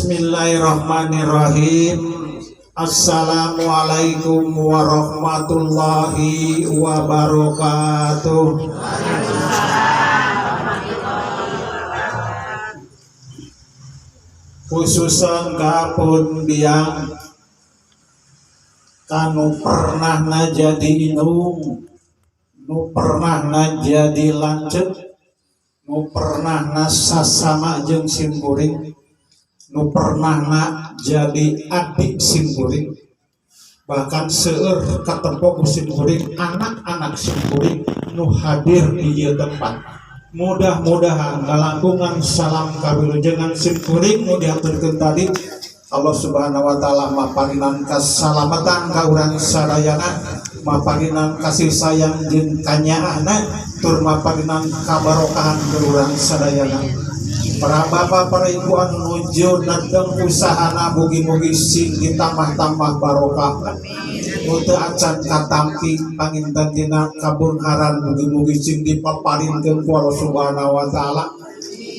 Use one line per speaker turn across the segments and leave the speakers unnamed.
Bismillahirrahmanirrahim. Assalamualaikum warahmatullahi wabarakatuh. Khususan kapun biang kanu pernah jadi inung, nu pernah jadi lanceuk, nu pernah sasama jeung simkuring, nu pernah jadi adik simkuring, bahkan seueur katempo ku simkuring anak-anak simkuring nu hadir di ieu tempat. Mudah-mudahan kalangkungan salam kawilujengan simkuring nu diaturkeun tadi Allah Subhanahu wa taala maparinan kasalamatan ka urang sadayana, maparinan kasih sayang jeung kanyaana, tur maparinan kabarokahan ka urang sadayana. Para bapak, para ibu anu nuju nedeng usahana mugi-mugi sing ditambah-tambah barokah. Nu teu acan katampi panginten dina kabunharan mugi-mugi sing dipaparinkeun ku Allah Subhanahu wa taala.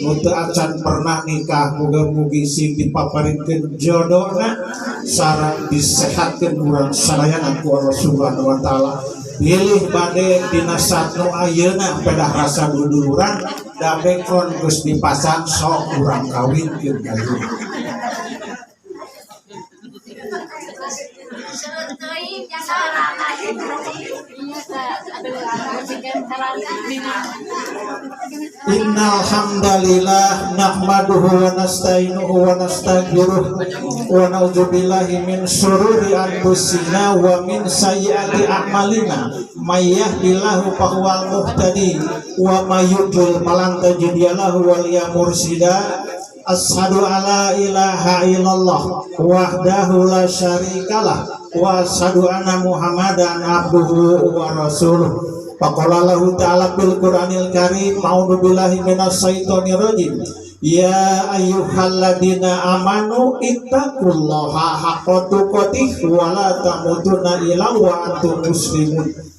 Nu teu acan pernah nikah mugi-mugi sing dipaparinkeun jodona sareng disehatkeun urang sadayana ku Allah Subhanahu wa taala. Pilih bade dina satnu ayeuna pedah rasa duduluran da bekon geus dipasang sok urang kawinkeun ayeuna. Innal hamdalillah nahmaduhu wa nasta'inuhu wa nastaghfiruh wa na'udzu billahi min syururi anfusina wa min sayyiati a'malina may yahdihillahu fahuwal muhtadi wa may yudlil falan tajid lahu waliya mursida. Asyhadu alla ilaha illallah wahdahu la syarikalah wa asyhadu anna Muhammadan abduhu wa rasuluh. Faqala lahu ta'ala fil Qur'anil Karim, a'udzu billahi minasy syaithanir rajim. Ya ayyuhalladzina amanu ittaqullaha haqqa tuqatih wa la tamutunna illa wa antum muslimun.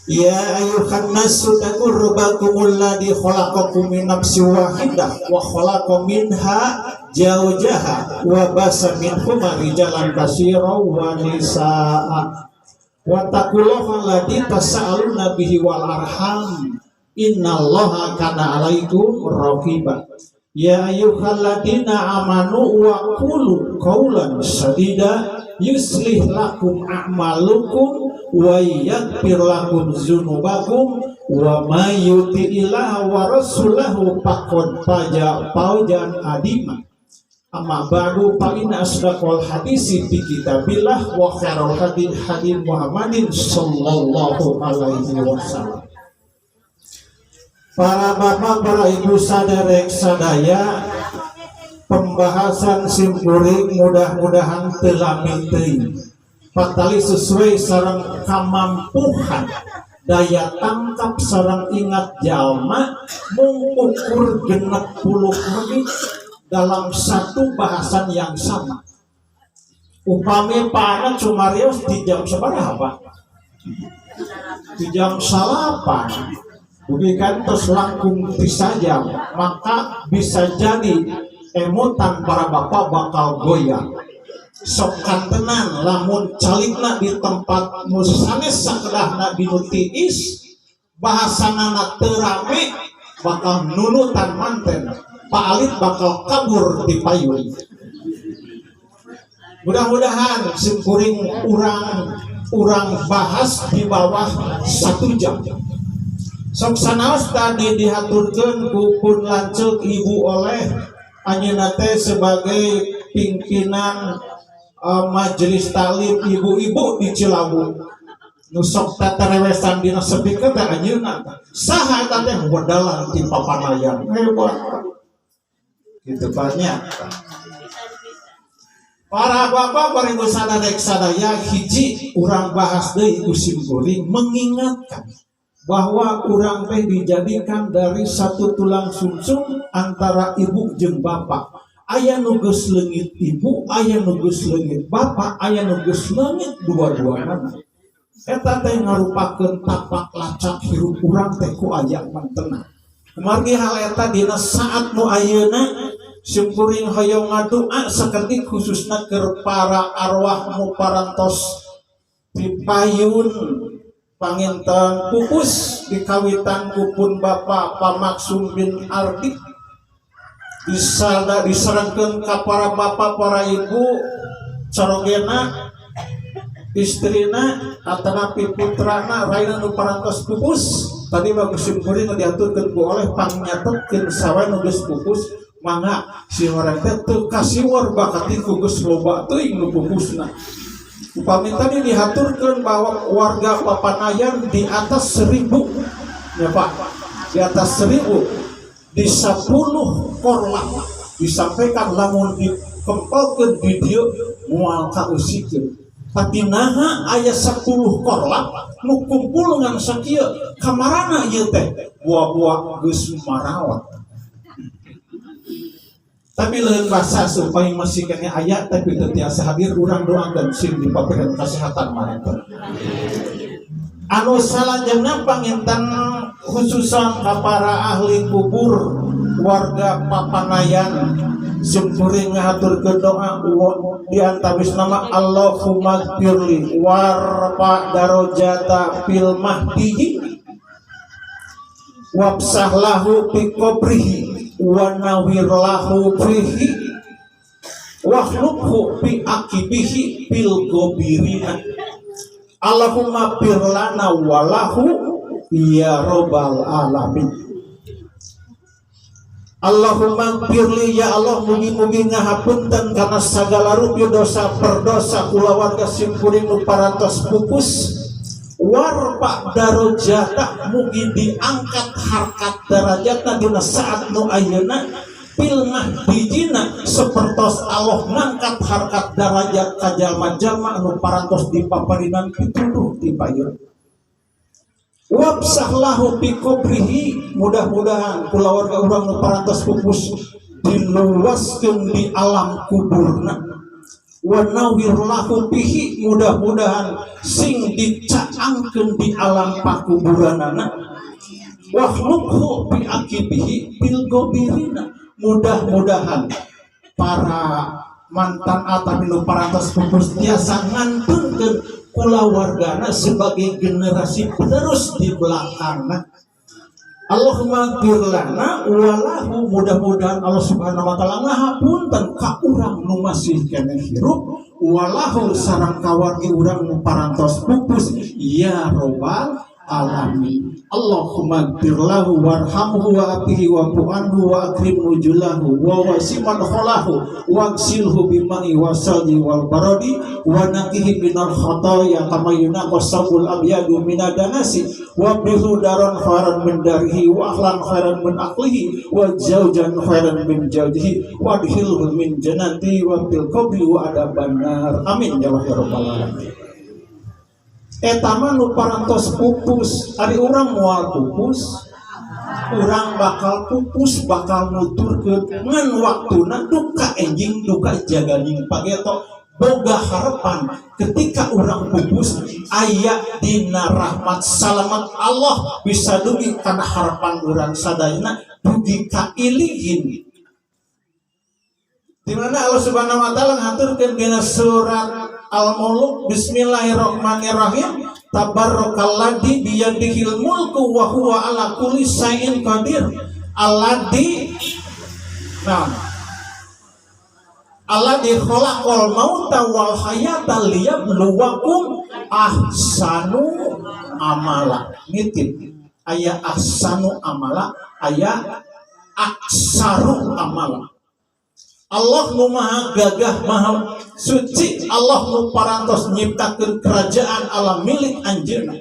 Ya ayyuhan nasu taqu rabbakumul ladzi khalaqakum min nafsin wahidah wa khalaqa minha zawjaha wa basa minhuma rijalan katsiran wa nisaa wa taqullaha alladzi tasaaluna bihi wal arham innallaha kana 'alaikum raqiba. Ya ayyuhalladzina amanu wa qulu qawlan sadida yuslih lakum a'malukum wa yaghfir lakum dzunubakum wa may yuti'illah wa rasulahu faqad fawzan adima. Amma ba'du fa inna asdaqal hadisi fi kitabillah wa khairal hadi hadi Muhammadin sallallahu alaihi wasallam. Para bapak, para ibu saderek sadaya, pembahasan simkuring mudah-mudahan teu lami teuing. Patali sesuai sareng kamampuhan daya tangkap sareng ingat jalma mengukur 60 menit dalam satu bahasan yang sama. Upami pana cumarios di jam sabaraha? Di jam 8. Bukan terus langkung 3 jam, maka bisa jadi emutan para bapak bakal goyang. Sok kantenan lamun calikna di tempat musanes sakedahna dinu tiis, bahasanana teu rame bakal nunutan manten, paalit bakal kabur di payun. Mudah-mudahan simkuring urang bahas di bawah 1 jam. Sok sanaos tadi dihaturkeun ku pun lanceuk ibu oleh anjeunna teh sebagai pimpinan majelis taklim ibu-ibu di Cilawu. Nu sok tarewesan dina sepikeun teh anjeunna. Saha eta teh wedalan ti papanayan. Hebat. Kitu banyak. Para bapak, para ibu sadarek sadaya, hiji urang bahas deui ku simkuring mengingatkan bahwa urang teh dijadikan dari satu tulang sumsum antara ibu jeung bapak. Aya nu geus leungit ibu, aya nu geus leungit bapak, aya nu geus leungit dua-duana. Eta teh ngarupakeun tapak lacak hirup urang teh ku aya mantena. Kumargi hal eta dina saat nu ayeuna Simkuring hoyong ngadua sakedik khususna keur para arwah nu parantos dipayun panginten pupus dikawitan kupun Bapak Pamaksum bin Ardi diserangkeun ka para bapak para ibu corogena istrina atanapi putrana raina nu parantos pupus tadi bagus simkuring diaturkeun ku oleh pangnyatetkeun sawe nu geus pupus mangga si orang teh kasih war bakat iku geus loba teuing nu pupusna. Upami tadi dihaturkeun bahwa warga Papanayan di atas 1000 ya Pak, di atas 1000 di 10 korlap disampaikan lamun dikempelkeun di dieu moal kausikeun. Tapi naha aya 10 korlap nu kumpul ngan sakieu kamarana ieu teh buah-buah geus marawat. Tapi lain bahasa supaya masih kena ayat tapi tetiasa hadir urang doakeun sim di paberean kesehatan maneh. Anu salajengna panginten khususan ka para ahli kubur warga Papanayan simkuring ngahaturkeun doa di antawis nama Allahumma firli warfa darajata fil mahdi wabsah lahu fi qabrihi wa nawwir lahu fihi wakhluqhu fi aqibihi fil ghabirina Allahumma firlana walahu ya rabbal alamin. Allahumma firli ya Allah mugi-mugi ngahapunten karena sagala rupi dosa perdosa kula warga simkuring nu parantos pupus warpa darajata mugi diangkat harkat darajatna dina saat nu ayeuna fil mahdijina sapertos Allah ngangkat harkat darajat ka jalma-jalma anu parantos dipaparinan pituduh ti payun. Wabsah lahu bi qabrihi mudah-mudahan kula warga urang nu parantos pupus diluaskeun di alam kuburna. Wa nawwir lahu bihi mudah-mudahan sing dicaangkeun di alam pakuburanana wa khluqhu bi aqibihi bil ghabirina mudah-mudahan para mantan atapi nu parantos pupus tiasa ngantunkeun kula wargana sebagai generasi penerus di belakangna. Allahumma ghfirlana walahu mudah-mudahan Allah Subhanahu wa taala ngahapunten ka urang nu masih keneh hirup walahu sareng kawargi urang nu parantos pupus ya robbal alamin. Allahumma ghfirlahu warhamhu wa afihi wa fu'anhu wa akrim nujulahu wa wasiman kholahu wa gsilhu bima'i wa salji wal baradi wa nakihi minar khataya kama yunaqas sabul abyadu minadanasi wa bihu daran khairan min darihi wa ahlan khairan min aklihi wa jaujan khairan min jaujihi wa adhilhu min janati wa fil qabri wa adaban nar. Amin ya rabbal alamin. Etama nu parantos pupus ari urang moal pupus urang bakal pupus bakal nuturkeun ngan waktuna duka enjing duka jaganing pageto boga harapan ketika urang pupus aya dina rahmat salamat Allah bisa dugi kana harapan urang sadayana dugi ka ilihin di mana Allah Subhanahu wa taala ngaturkeun dina surat Al-Mulk bismillahirrahmanirrahim tabarrokalladzi biyadihil mulku wa huwa ala kulli syai'in qadir alladzi khalaqal mauta wal hayata liyabluwakum ahsanu amala nitip aya ahsanu amala aya aksaru amala. Allah nu maha gagah maha suci Allah nu parantos nyiptakeun kerajaan alam milik anjeunna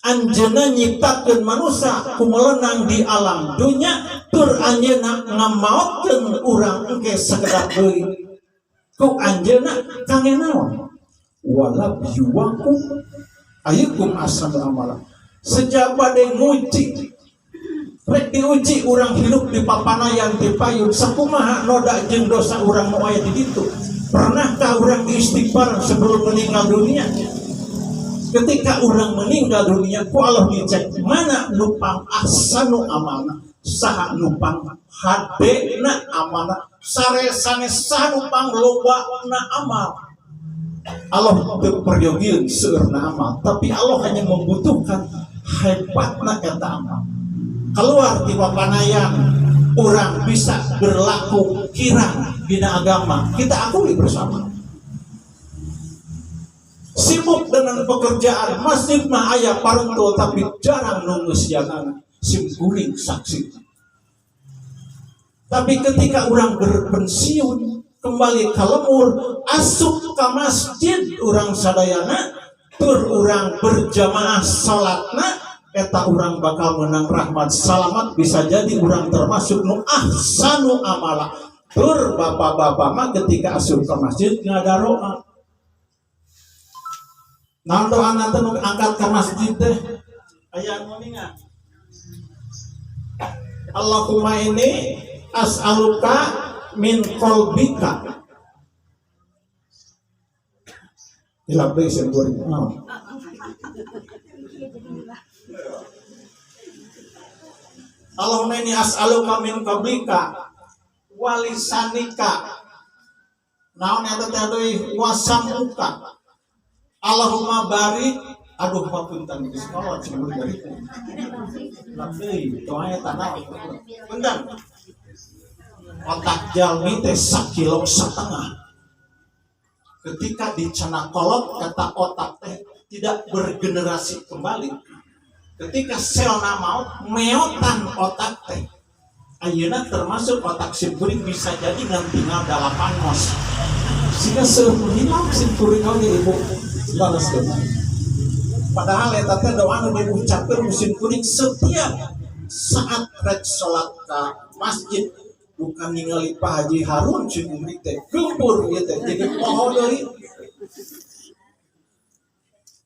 anjeunna nyiptakeun manusia kumelenang di alam dunya tur anjeunna ngamaotkeun urang engke sakedap deui ku anjeunna kangge naon wala biwakum ayyukum ahsanu amala sejak bade nguji rek diuji urang hidup di Papanayan di payun sakumaha noda jeung dosa urang nu aya di ditu. Pernahkah urang istighfar sebelum meninggal dunia? Ketika urang meninggal dunia ku Allah dicek mana nupang ahsanu amalna saha nupang hadena amanah saresane saha nupang lobana amal. Allah berperyogian seurna amal, tapi Allah hanya membutuhkan hebatna eta amal. Keluar di papanayan orang bisa berlaku kirang dina agama, kita akui bersama. Sibuk dengan pekerjaan, masjid mah aya paruntul tapi jarang nunggusianan simkuring saksi. Tapi ketika orang berpensiun kembali ke lemur, asup ke masjid orang sadayana, tur orang berjamaah salatna, eta orang bakal menang rahmat salamat, bisa jadi orang termasuk nu ahsanu amala. Tur bapak-bapak mah ketika asup ke masjid ngadaroa. Nah doa nanti angkat ke masjid teh, ayat moningan. Allahumma ini as'aluka min qalbika. Dilabdi semburi. Allahumma ini as'aluka min qalbika walisanika. Naon eta teh deui wasamuka. Allahumma barik, aduh papunten geus kolot sembur dari. Labdi doa eta naon? Punten. Otak jalmi teh 1,5 kilo. Ketika dicana kolot, kata otak teh tidak bergenerasi kembali. Ketika selna maut meotan otak teh. Ayeuna termasuk otak simkuring bisa jadi ngan tinggal 8 mos. Sehingga hilang simkuring kau ibu. Padahal eta teh doa nu diucapkeun musim kuring setiap saat rek salat ka masjid, bukan ningali Pak Haji Harun cing umri teh gempur ieu teh jadi poho deui.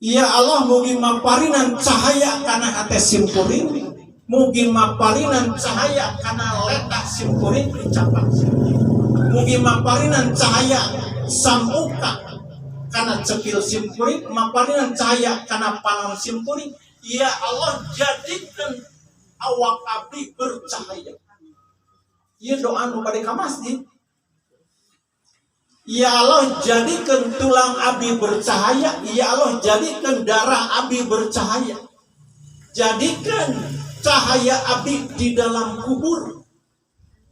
Ya Allah mugi maparinan cahaya kana hate simkuring, mugi maparinan cahaya kana letak simkuring dicapak. Mugi maparinan cahaya samuka karena cepil simkuring, maparinan cahaya karena pangan simkuring. Ya Allah jadikan awak abdi bercahaya. Ya doa nu bade ka masjid. Ya Allah jadikan tulang abdi bercahaya. Ya Allah jadikan darah abdi bercahaya. Jadikan cahaya abdi di dalam kubur.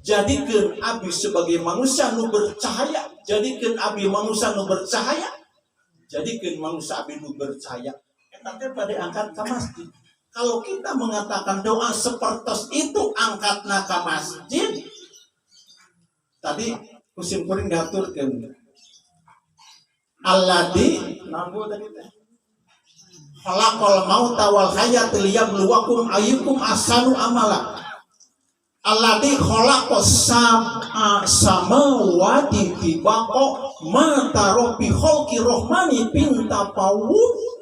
Jadikan abdi sebagai manusia nu bercahaya. Jadikan abdi manusia nu bercahaya. Jadikan manusia abdi nu bercahaya. Eta teh bade angkat ka masjid. Kalau kita mengatakan doa seperti itu angkatna ka masjid, tadi musim kuring ngaturkeun. Alladzi nambu tadi teh. Khalaqal mauta wal hayata liyabluwakum ayyukum ahsanu amala. Alladzi khalaqas samawati tibaqa ma tarobi khalqi rahmani pinta pawud.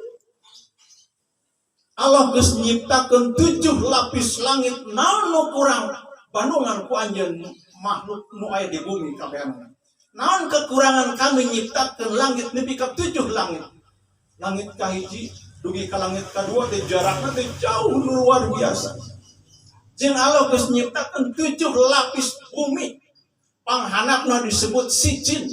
Allah geus nyiptakeun 7 lapis langit naon nu kurang bandungan ku anjeun makhluk nu aya di bumi kabehana. Naon kekurangan kami nyiptakeun langit nepi ka 7 langit. Langit kahiji dugi ka langit kadua teh jarakna teh jauh luar biasa. Jeung Allah geus nyiptakeun 7 lapis bumi. Panghanapna disebut sijin,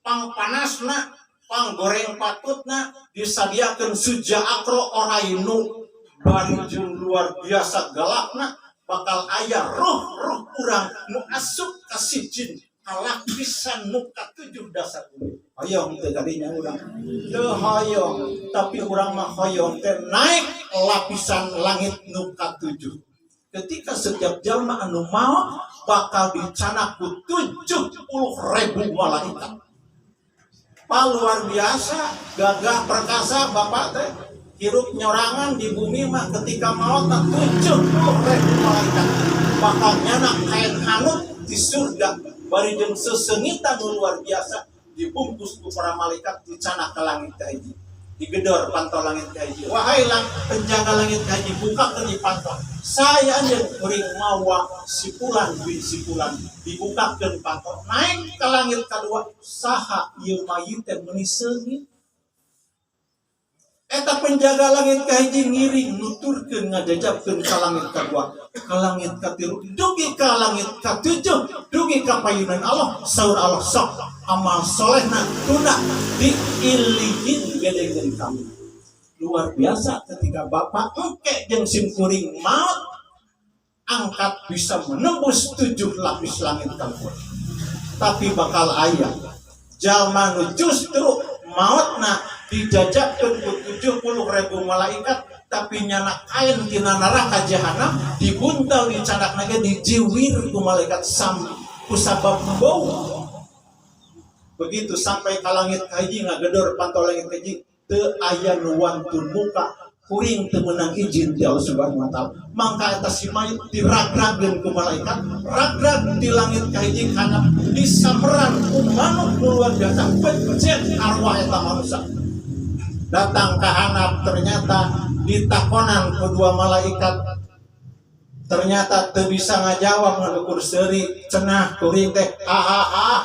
pangpanasna, panggoreng patutna disadiakeun suja akro orainu bari jeung luar biasa galakna bakal aya roh-roh urang nu asup ka sijin lapisan nu ka 7 dasar bumi. Hoyong teh kadinya urang. Teu hoyong, tapi urang mah hoyong teh naik lapisan langit nu ka 7. Ketika setiap jalma anu maot bakal dicana ku 70.000 malaikat. Pak luar biasa, gagah perkasa bapak teh hirup nyorangan di bumi mah ketika maot 70.000 malaikat bakal nyana kain hanut di surga bari jeung sesengitan luar biasa dibungkus ku para malaikat dicana ke langit kahiji digedor pantau langit kahiji. Wahai penjaga langit kahiji bukakeun di pantau. Saya anje kuring mawa sipulan bin sipulan dibukakeun pantau naik ke langit kadua saha ieu mayit teh meuni seungit. Eta penjaga langit kahiji ngiring nuturkeun ngajajabkeun ka langit kadua, ka langit katilu, dugi ka langit katujuh, dugi ka payunan Allah. Saur Allah sok amal solehna tuna di ilihin gedegeun kami. Luar biasa ketika Bapak engke jeung simkuring maut angkat bisa menembus 7 lapis langit kadua. Tapi bakal aya jalma nu justru mautna dijajabkeun ku 70.000 malaikat, tapi nyana kain tina neraka jahanam dibuntal di cadakna ge dijiwir ku malaikat ku sabab bau. Begitu sampai ka langit kahiji ngagedor pantau langit kahiji teu aya nu wantun muka kuring teu meunang izin ti Allah Subhanahu wa taala. Mangka eta si mayit diragrageun ku malaikat, ragrag di langit kahiji kana disamperan ku manuk luar biasa becet arwah eta manusia. Datang ke hanap, ternyata ditakonan kedua malaikat, ternyata teu bisa ngajawab ngadukur seuri cenah kuring teh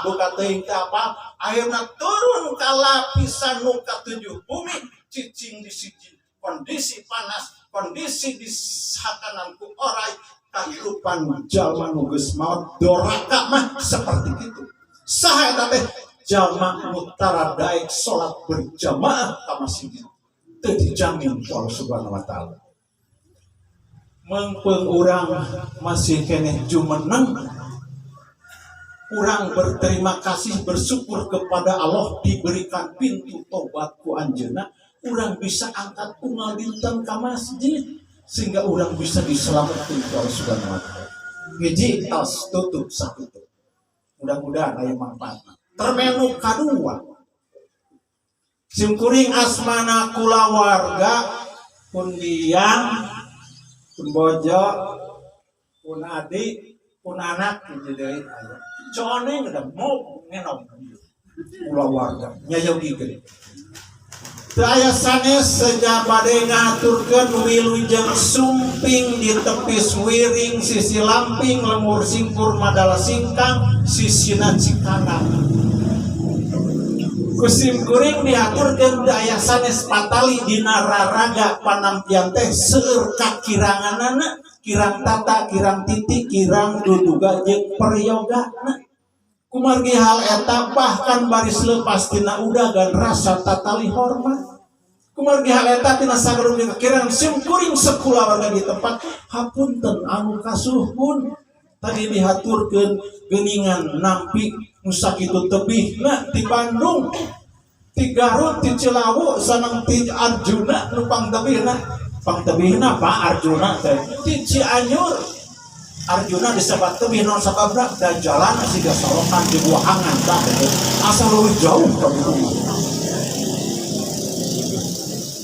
buka teuing teh apa ayeuna turun ka lapisan nu katujuh bumi cicing di siji kondisi panas, kondisi disakanan ku orai kahirupan jalma nu geus maot doraka mah seperti itu. Saha eta teh jalma mutara daek salat berjamaah ka masjid teu dijamin ku Allah Subhanahu wa taala. Mengpeung urang masih keneh jumeneng, urang berterima kasih bersyukur kepada Allah diberikan pintu tobat ku anjeunna, urang bisa angkat unggal dinten ka masjid sehingga urang bisa diselamatkan ku Allah Subhanahu wa taala. Hiji tos tutup sakitu. Mudah-mudahan aya manfaatna. Termenu kadua simkuring asmana kulawarga pundian pun bojo pun adik pun anak jadi aya coneng udah mau ngenom kulawarga nyayogikeun teu aya sanes seja bade ngaturkeun wilujeng sumping di tepis wiring sisi lamping lemur singkur madala singkang sisina cikanan kusim kuring diaturkeun aya sanes patali dina raraga panampian teh seueur kakiranganana kirang tata kirang titik kirang duduga jeung periyogana kumargi hal eta bahkan baris leupas tina udagan rasa tatali hormat kumargi hal eta tina sagarung kirang sim kuring sakulawarga di tempat hapunten anu kasuhun tadi dihaturkeun geuningan nampi nu sakitu tebihna ti Bandung ti Garut ti Cilawu sanang ti Arjuna nu pangtebihna Pak Arjuna teh ti Cianjur Arjuna disebat tebih non sababna da jalan siga solokan di buahangan tah asal leuwih jauh ka bumi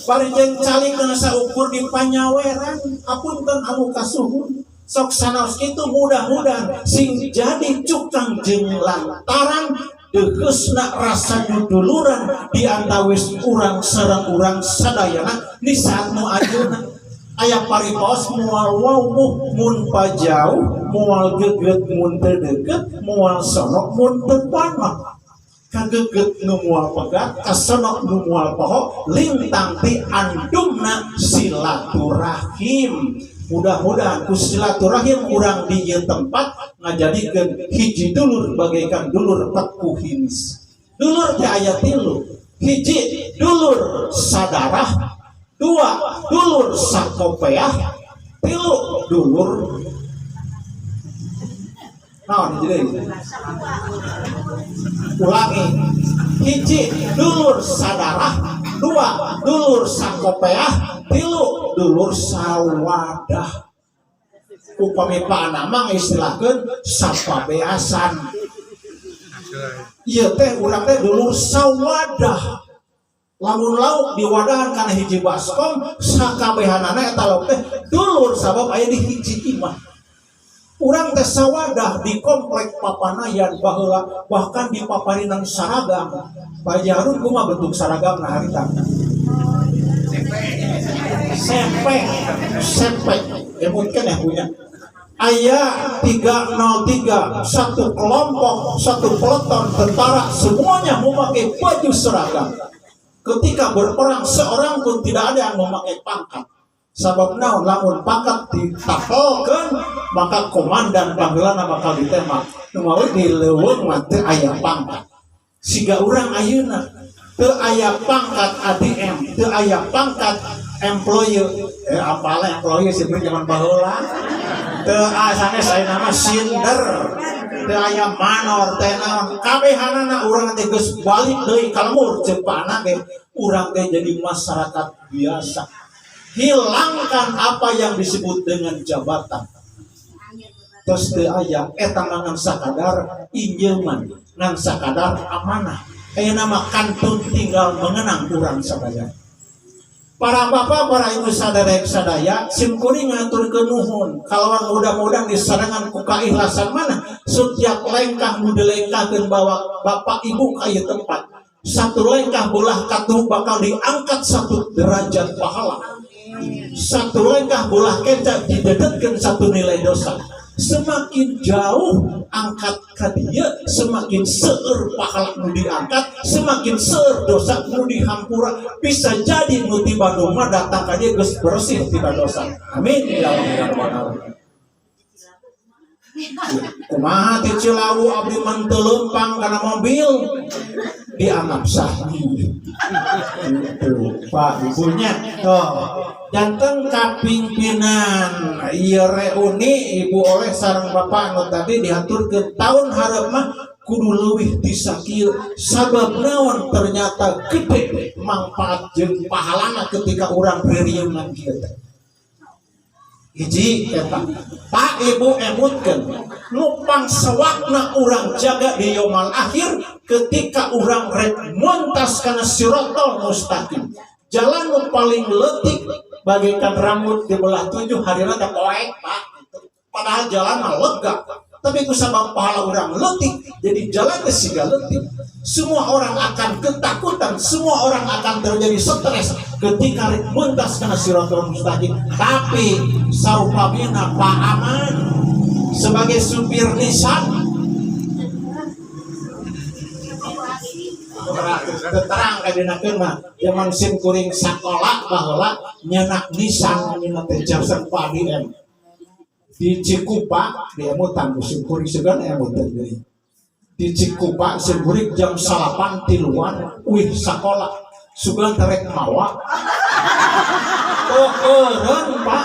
parijeng calik kana saukur di Panyaweran hapunten anu kasuhun sok sanaos kitu mudah-mudahan sing jadi cukang jeung lantaran degeusna rasa duduluran di antawis urang sareng urang sadayana di saat nu ayeuna aya paritos moal wawuh mun pajauh moal geget mun teu deukeut moal sonok mun teu panah kageget nu moal pegat kasonok nu moal poho lintang ti andumna silaturahim. Mudah-mudahan ku silaturahim urang di ieu tempat ngajadikeun hiji dulur bagaikan dulur teku himis. Dulur teh aya 3. Hiji dulur sadarah, 2 dulur sakopeah, 3 dulur naon jadi ulangi hiji dulur sadarah, 2 dulur sakopeah, 3 dulur sawadah. Upami paana mah istilahkeun sapabeasan. Ieu teh urang teh dulur sawadah. Lamun lauk diwadahan kana hiji baskom sakabehanana eta lauk teh dulur sabab aya di hiji imah. Urang teh sawadah di komplek papanayan baheula bahkan di paparinan saragam. Pak Jarun kumaha bentuk saragamna harita? Sempek mungkin ya punya ayah 303 satu kelompok satu peloton tentara semuanya memakai baju seragam ketika berperang seorang pun tidak ada yang memakai pangkat. Sabab naon lamun pangkat ditapelkeun maka komandan panggilan bakal ditembak. Nu mawi di leuweung mah teu aya pangkat. Siga urang ayeuna teu aya pangkat ADM, teu aya pangkat employee. Apalah employee sebenarnya zaman baheula. Teu sanes aya nama sinder. Teu aya manor teh naon. Kabehanana urang teh geus balik deui ka lemur cepana ge urang teh jadi masyarakat biasa. Hilangkan apa yang disebut dengan jabatan. Terus teu aya eta ngan sakadar injeman, ngan sakadar amanah. Aya nama kantun tinggal mengenang urang sadaya. Para bapak, para ibu sadaya, simkuring ngaturkeun nuhun. Kalawan mudah-mudahan disarangan ku kaikhlasan mana setiap lengkah nu dilengkahkeun bawa bapak ibu ka ieu tempat. Satu lengkah belah katuh bakal diangkat satu derajat pahala. Satu lengkah bolah keca didedetkan satu nilai dosa. Semakin jauh angkat ka dieu, semakin seueur pahala nu diangkat, semakin seueur dosa nu dihampura. Bisa jadi nu ti Bandung mah datang ka dieu geus bersih tina dosa. Amin ya rabbal alamin. Kumaha ti Cilawu abdi mah teu leumpang kana mobil dianggap sah. Pak ibunya janten kapimpinan ieu reuni ibu oleh sareng bapak anu tadi diaturkeun taun hareup mah kudu leuwih ti sakieu sabab naon ternyata gede manfaat jeung pahalana ketika urang reunian kieu teh. Hiji eta Pak Ibu emutkeun nupang sewakna urang jaga di yaumul akhir ketika urang rek muntas kana siratal mustaqim. Jalan nu paling leutik bagaikan rambut di belah 7 harina teh poek Pak. Padahal jalan mah lega. Tapi kusabab pahala urang leutik jadi jalan teh siga leutik. Semua orang akan ketakutan, semua orang akan terjadi stres ketika rek muntas kana siratal mustaqim. Tapi sarupamina Pak Aman sebagai supir Nissan terang kadinakeun mah zaman sim kuring sakola baheula nyenak Nissan nyana teh Jackson Padiem di Cikupa dia mutan sim kuring segan emut deui di Cikupa sim kuring jam 8 tiluan wih sakola sugan terek mawa eureun Pak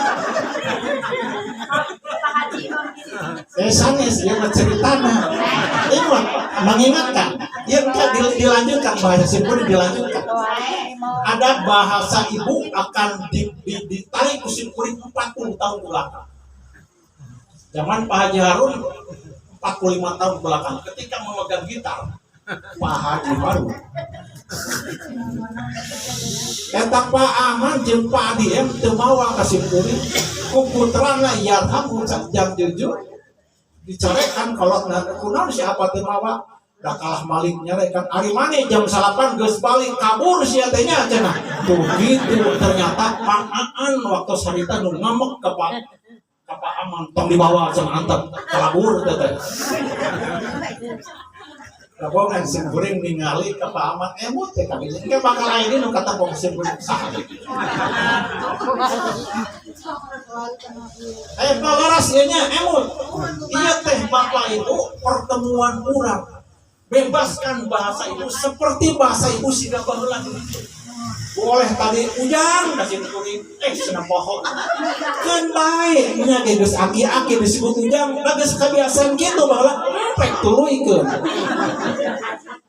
sanes yang ceritana ini mengingatkan yang dilanjutkan bahasa simpul dilanjutkan ada bahasa ibu akan ditarik usin kuring 40 tahun belakang zaman Pak Haji Harun 45 tahun belakang ketika memegang gitar Pak Haji Harun eta Pak Aman jeung Pak Diem teu mawa ka simkuring ku putrana Yarham jang jujur dicorekan kalau kunaon siapa teu mawa dah kalah maling nyarekan ari mane jam 8 geus balik kabur sia teh nya cenah tuh gitu ternyata Pak Aan waktu sarita nu ngamek ka Pak Aman tong dibawa cenah antep kabur teh teh kabongan sim kuring ningali ka Pak Aman emut teh kabeh engke bakal ayeuna nu kata bong sim kuring saha palaras ieu nya emut ieu teh Bapak Ibu pertemuan urang bebaskan bahasa ibu seperti bahasa ibu siga baheula boleh tadi ujang kasih kuring cenah poho keun bae nya ge geus aki-aki disebut ujang geus kabiasaan kitu baheula pek tuluykeun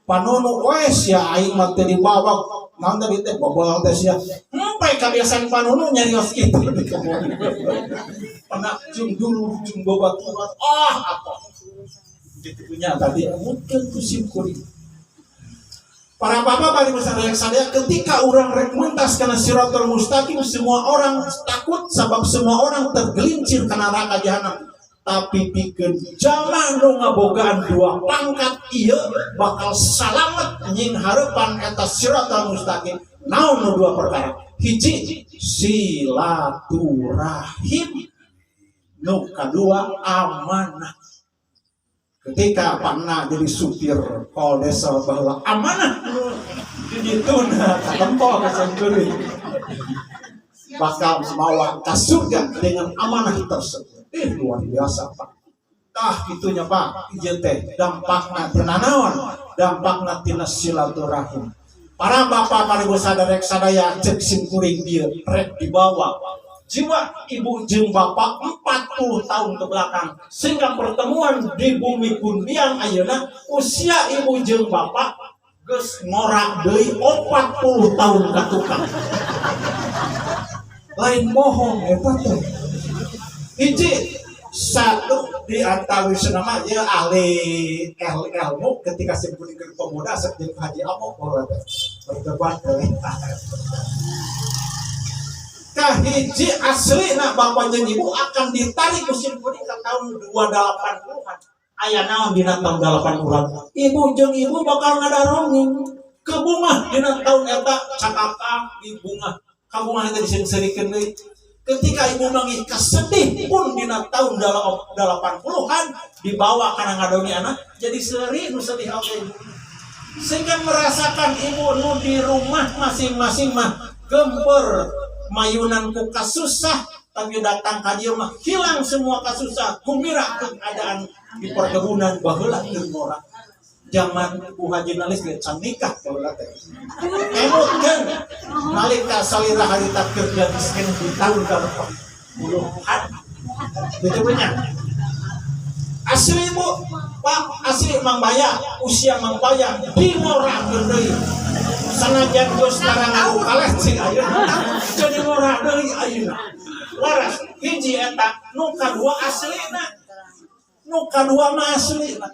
panunu wes ya aing mah teu dibawa naon tadi teh bobol teh sia pek kabiasaan panunu nyarios kitu di kebon pernah jung dulu jung babaturan apa itu punya tadi mungkin kusim kuring. Para bapak bari sadaya ketika orang rek muntas kana siratal mustaqim semua orang takut sebab semua orang tergelincir kana neraka jahanam. Tapi pikeun jalma nu ngabogaan 2 pangkat ieu bakal salamet nying hareupan eta siratal mustaqim. Naon nu 2 perkara? Hiji silaturahim. Nu kadua amanah. ketika pernah jadi supir kol desa bahwa amanah di itu nah tempo kesenturi bakal mawa ke surga dengan amanah tersebut. Luar biasa Pak. Itunya Pak, ieu teh dampakna tina naon? Dampakna tina silaturahim. Para bapak para ibu sadaya cek simkuring dia rek dibawa jiwa ibu jeung bapak 40 tahun ke belakang sehingga pertemuan di bumi kundiang ayeuna usia ibu jeung bapak geus ngorak deui 40 tahun ka tukang. Lain bohong eta teh. Hiji satu di antara nama ya ahli ilmu ketika simkuring ke pemuda seperti Haji Amok berdebat kahiji asli nak bapak jeung ibu akan ditarik musim kuning ke tahun 280-an. Aya naon dina tahun 80-an. Ibu jeung ibu bakal ngadarongin ke bunga dina tahun eta cakakak di bunga. Ka bunga eta diseri-serikeun deui. Ketika ibu manggih kesedih pun dina tahun 80-an dibawa kana ngadongi anak jadi seri nu sedih oge. Sehingga merasakan ibu nu di rumah masing-masing mah gempeur mayunan ku kasusah tapi datang ka dieu mah hilang semua kasusah gembira keadaan di perkebunan baheula teu ngora zaman Bu Haji Nalis ge can nikah baheula teh emutkeun nalika salira harita kerja miskin di tahun ke-40-an itu banyak asli Bu Pak asli Mang Baya usia Mang Baya dimorakeun deui sanajan geus tarang kaleh cing ayeuna jadi ngora deui ayeuna waras hiji eta nu kadua aslina nu kadua mah aslina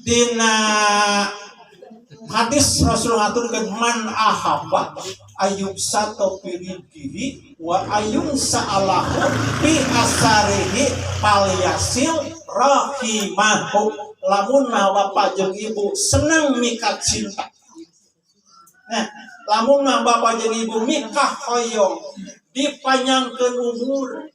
dina hadis Rasul ngaturkeun man ahabba ayub sato piridihi wa ayun sa'alahu bi asarihi palyasil rahimahu lamun bapak jeung ibu senang mikat cinta. Nah, lamun bapak jeung ibu mikah hoyong dipanjangkeun umur,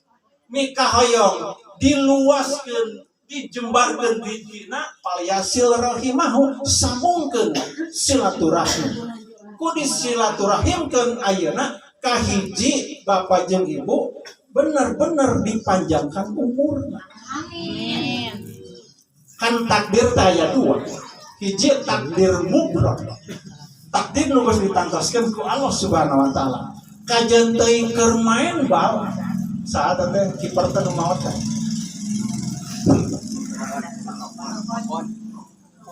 mikah hoyong diluaskeun, dijembarkeun rijina palyasil rahimahu sambungkeun silaturahim. Ku disilaturahimkeun ayeuna kahiji bapak jeung ibu bener-bener dipanjangkan umurna. Amin. Kan takdir aya dua. Hiji takdir mubrak. Takdir nu geus ditantoskeun ku Allah Subhanahu wa taala. Kajen teuing keur main bal saat teh kiper teh nu maot teh.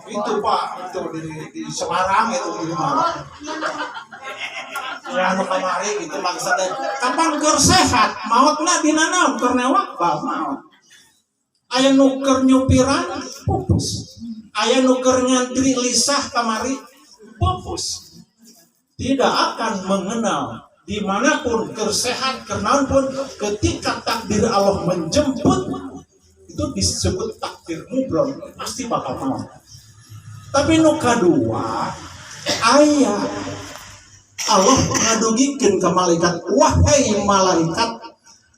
Itu Pak, itu di Semarang itu di mana? Ya anu kamari gitu maksudnya. Kapan keur sehat, maotna dina naon keur newak bal maot. Aya nu keur nyupiran pupus. Aya nu keur ngantri lisah kamari pupus. Tidak akan mengenal dimanapun kersehat kenaun pun ketika takdir Allah menjemput itu disebut takdir mubrom pasti bakal mau. Tapi nu kadua aya Allah ngadugikeun ka malaikat wahai malaikat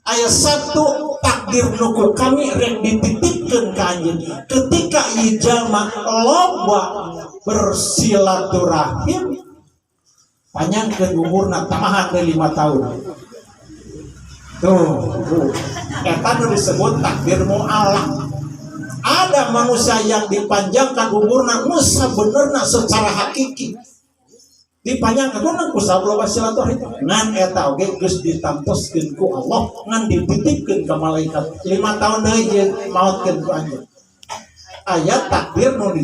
aya satu takdir nu kami rek dititipkeun ka anjeun ketika ieu jalma loba bersilaturahim panjangkeun umurna tamahan ke 5 tahun. Tuh, eta nu disebut takdir mu'alaq. Ada manusia yang dipanjangkan umurna nu sabenerna secara hakiki. Dipanjangkan ku sabloba silaturahim. Ngan eta oge geus ditantoskeun ku Allah, ngan dititipkeun ka malaikat. 5 tahun deui ieu maotkeun ku anjeun. Aya takdir nu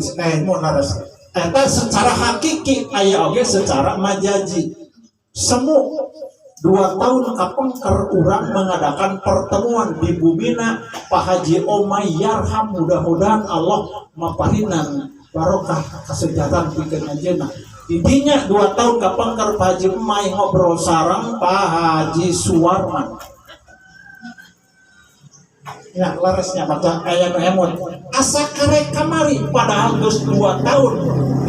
naras. Eta secara hakiki aya oge secara majazi. Semu 2 tahun kapengker urang mengadakan pertemuan di bumina Pak Haji Omay Yarham, mudah-mudahan Allah maparinan barokah kesejahteraan pikeun anjeunna. Intinya 2 tahun kapengker Pak Haji Omay ngobrol sareng Pak Haji Suwarman. Ya, laresnya baca ayat emot. Asa karek kamari padahal geus 2 tahun.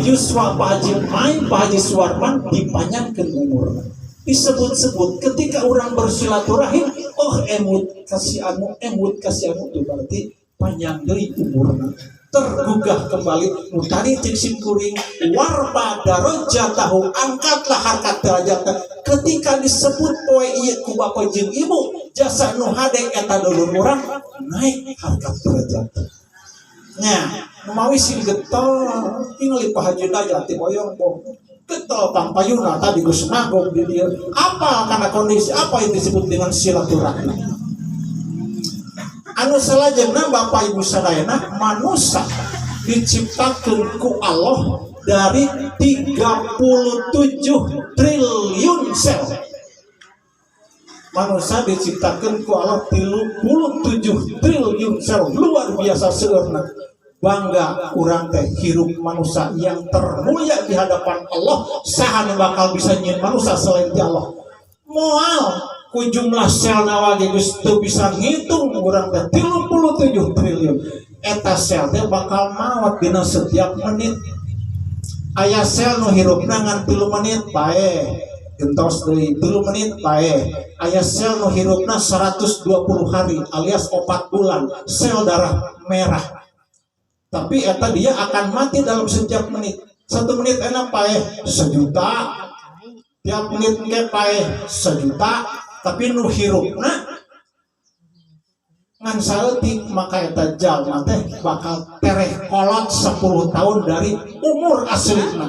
Yuswa Pak Haji Omay, Pak Haji Suwarman dipanjangkeun umurna. Disebut-sebut ketika orang bersilaturahim, oh emut kasih anu itu berarti panjang deui umurna. tergugah kembali mutari cik kuring warba darajatahu angkatlah harkat derajatna ketika disebut poe ieu ku bapa jeung ibu jasa nu hade eta dulur urang naik harkat derajatna nya numawi sing getol tinggal Pak Haji Daya ti boyong pong getol pampayuna tadi geus nagok di dieu apa karena kondisi apa yang disebut dengan silaturahmi anu salajengna Bapak Ibu sadayana manusia diciptakan ku Allah dari 37 triliun sel. Manusia diciptakan ku Allah 37 triliun sel. Luar biasa seueurna. Bangga urang teh hirup manusia yang termulia di hadapan Allah. Saha nu bakal bisa nyeun manusia selain ti Allah. Moal ku jumlah sel nawage geus teu bisa ngitung urang teh 37 triliun eta sel teh bakal maot dina setiap menit aya sel nu hirupna ngan 3 menit bae gentos deui 3 menit bae aya sel nu hirupna 120 hari alias 4 bulan sel darah merah tapi eta dia akan mati dalam setiap menit 1 menit enak bae 1 juta tiap menit ke bae 1 juta tapi nu hirupna ngan saeutik maka eta jalma teh bakal tereh kolot 10 tahun dari umur aslina.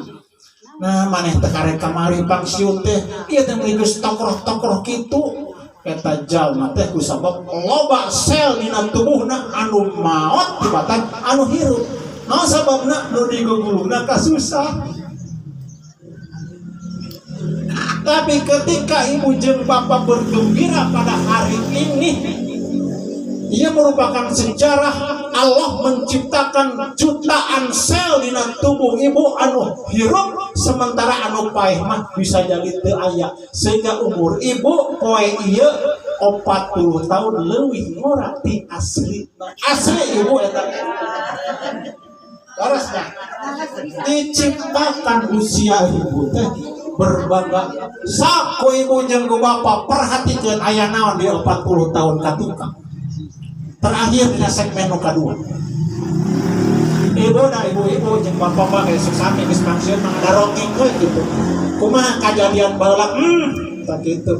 Nah maneh teh karek kamari pensiun teh ieu teh geus tokroh-tokroh kitu eta jalma teh kusabab loba sel dina tubuhna anu maot tibatan anu hirup. Naon sababna nu digugulungna kasusah. Tapi ketika ibu jeung bapak bergembira pada hari ini, ia merupakan sejarah Allah menciptakan jutaan sel di tubuh ibu anu hirup sementara anu paeh mah bisa jadi teu aya sehingga umur ibu poe ieu 40 tahun leuwih ngora ti asli ibu eta Larasnya diciptakan usia ibu teh berbangga saku ibu jeung bapak perhatikan aya naon di 40 tahun katukang terakhir dina segmen nu kadua ibu da ibu-ibu jeung bapak geus sami geus pensiun mangada rongeng we gitu kumaha kajadian baheula tak kitu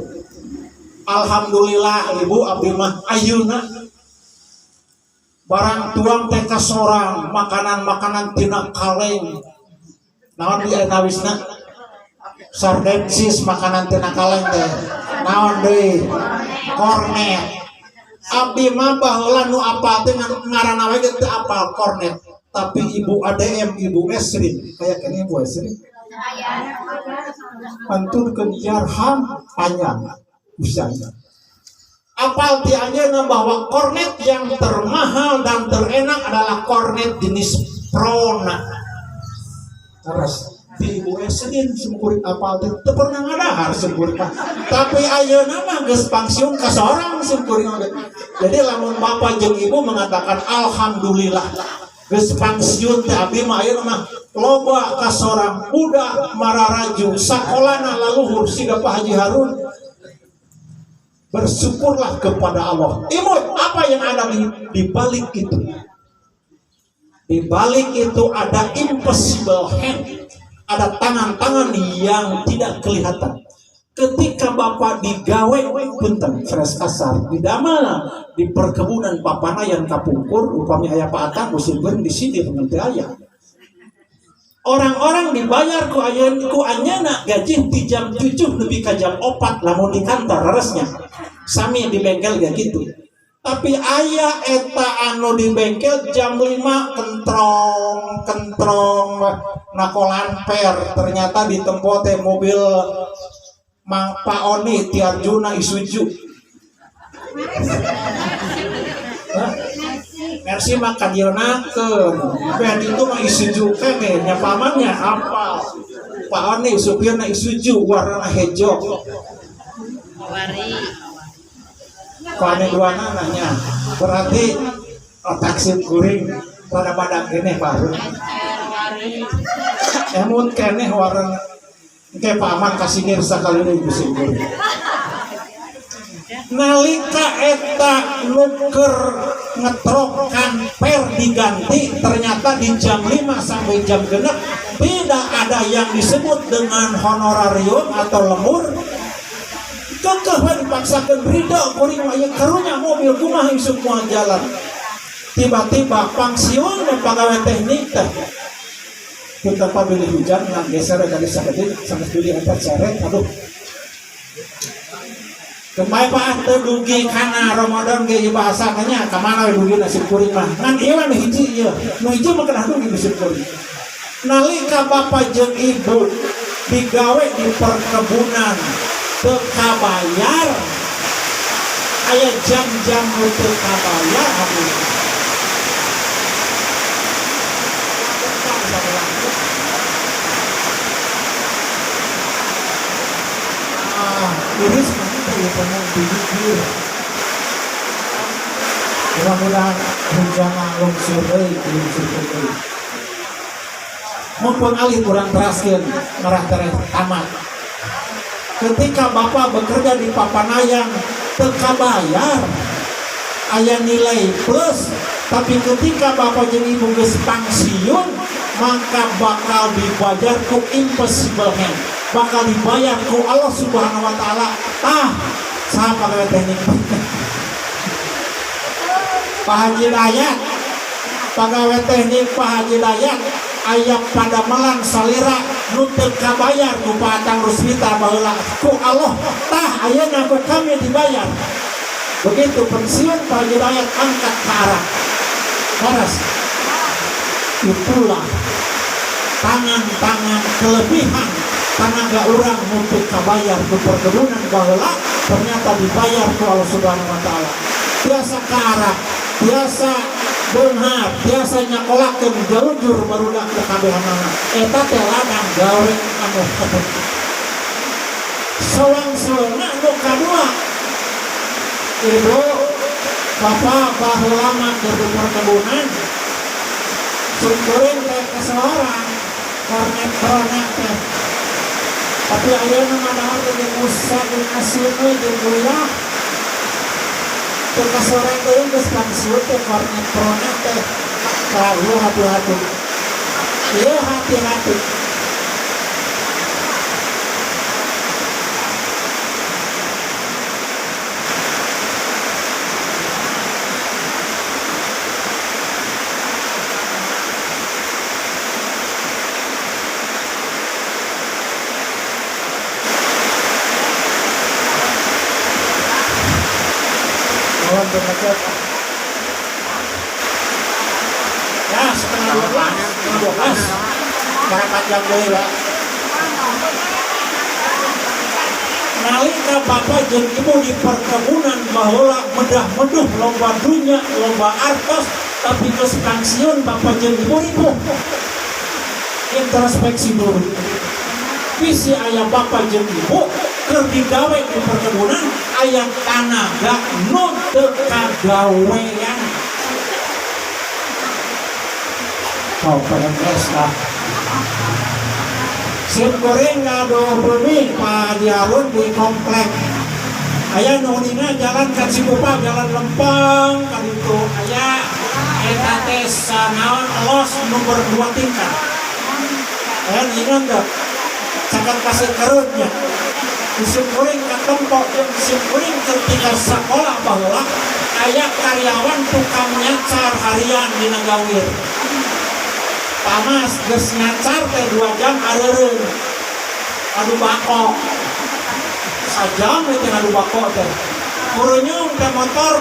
alhamdulillah ibu abdi mah ayeuna barang tuang teh kasorang makanan-makanan tina kaleng naon di nawisna sardensis makanan tina kaleng teh naon deui kornet abdi mah baheula nu apal teh ngaranna we teu apal kornet tapi ibu ADM ibu Esrin kayak kene ibu Esrin panturkeun yarham panjang usianya apal ti anjeunna bahwa kornet yang termahal dan terenak adalah kornet jenis Prona terus di ibu Esrin sumkuring apal teh teu pernah ngadahar sumkuring tapi ayeuna mah geus pensiun kasorang sumkuring jadi lamun bapak jeung ibu mengatakan alhamdulillah geus pensiun teh abdi mah ayeuna mah loba kasorang budak mararaju sakolana laluhur siga Pak Haji Harun bersyukurlah kepada Allah. Ibu, apa yang ada di balik itu? Di balik itu ada impossible hand, ada tangan-tangan yang tidak kelihatan. Ketika bapak digawe punten fresh kasar di damel di perkebunan papanayan kapungkur upami aya Pak Atang musimkeun di sini dengan aya. Orang-orang dibayar ku anjeunna gaji di jam 7 lebih ke jam 4 lamun di kantor resnya. Sami di bengkel gak gitu. Tapi aya eta anu di bengkel jam 5 kentrong nakolan per ternyata di tempo teh mobil Mang Pak Oni ti Arjuna Isuzu. Mersi makan dionakeun. Ben itu mah Isuzu kene nya pamannya apa? Pak Oni supirna Isuzu warna hejo. Wari. Kane duana nanya. Berarti taksi kuring pada badak kene Pak. Emun kene warna ke paman kasih nir sakali deui kuring. nalika eta nuker ngetrokan per diganti, ternyata di jam 5 sampai jam genep tidak ada yang disebut dengan honorarium atau lembur. Kekeh dipaksakan ridho kuring aya karunya mobil kumaha isuk moal jalan. Tiba-tiba pensiun dan pegawai teknik teh. Kita pabili hujan ngan geser dari sakedik sampai beli empat seret. Aduh. Kemae Pak teu dugi kana Ramadan ge bahasanya ka mana dugi nasi kuring mah. Ngan ieu nu hiji ieu. Nu hiji mah kenah dugi nasi kuring. Nalika bapak jeung ibu digawe di perkebunan teu kabayar, aya jam-jam nu teu kabayar habis. Iris nanti telepon digigir. Mudah-mudahan hujan longsor deui. Mumpun alih kurang teraskeun ngarah tereh tamat. Ketika bapak bekerja di Papanayang teu kabayar, aya nilai plus, tapi ketika bapak jeung ibu geus pensiun maka bakal dibayar ku impossible hand, bakal dibayar ku Allah Subhanahu wa taala. Saha pegawai teknik Pak Haji Dayat, pegawai teknik Pak Haji Dayat aya pada melang salira nu teu kabayar ku Patang Rusmita baheula ku Allah, ayeuna ku kami dibayar. Begitu pensiun Pak Haji Dayat angkat ke arah Horas. Itulah tangan-tangan kelebihan tenaga orang untuk kabayar ke perkebunan baheula ternyata dibayar ku Allah Subhanahu wa taala. Biasa ke arah, biasa beunghar, biasa nyakolakeun jalujur barudak ke kabehanana. Eta teh ladang gawe anu soang-soangna nu kadua. Ibu, bapak baheula mah di perkebunan sumkuring teh keseorang kornet teh. Tapi ayeuna mah jeung usah jeung asieun jeung kuliah. Teu kasore teh geus pensiun teh kornet teh. Kalau hati-hati. Ieu hati-hati. Ya setengah 12 berapa jam dulu Pak. Nalika bapak jeung ibu di perkebunan baheula medah-meduh lomba dunya lomba artos, tapi geus pensiun bapak jeung ibu introspeksi dulu. Visi aya bapak jeung ibu keur digawe di perkebunan aya tanaga nu teu kagawean. Kau pada pesta sim goreng ngado bumi Pak Diarun di komplek aya nu uninga jalan ka Cibupa jalan lempeng ka ditu aya eta teh sanaon los nomor 2 tingkat. Aya ingat dah cakat kasih kerutnya sim goreng ka tempo jeung sim goreng ketika sekolah baheula aya karyawan tukang nyacar harian dina gawir. Panas geus nyacar teh 2 jam areureun. Adu bako. Sajam teh adu bako teh. Kurunyung teh motor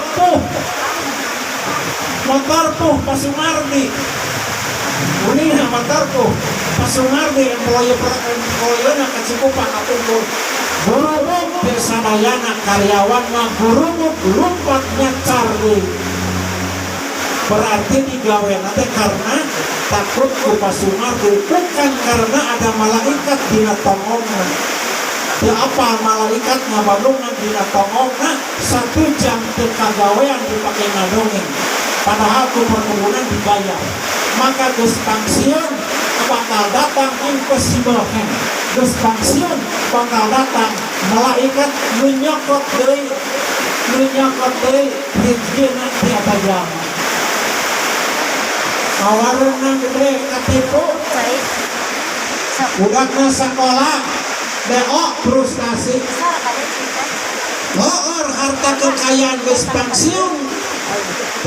puh Pasumardi. Uning motor puh Pasumardi employee-na ka Cikupa kapungkur. Burung teh sadayana karyawan mah burung lumpat nyacar deui. Berarti digawe nanti karena takut ku Pasumardi, bukan karena ada malaikat dina tongongna. Ya apa malaikat ngabadungan dina tongongna 1 jam teu kagawean dipake ngadongeng. Padahal ku perkebunan dibayar. Maka geus pensiun bakal datang impossible hand. Geus pensiun bakal datang malaikat menyokot deui nyakot deui hijina ti eta jalma kawarna gede katipu budakna sakola BO frustasi loor harta kekayaan geus pensiun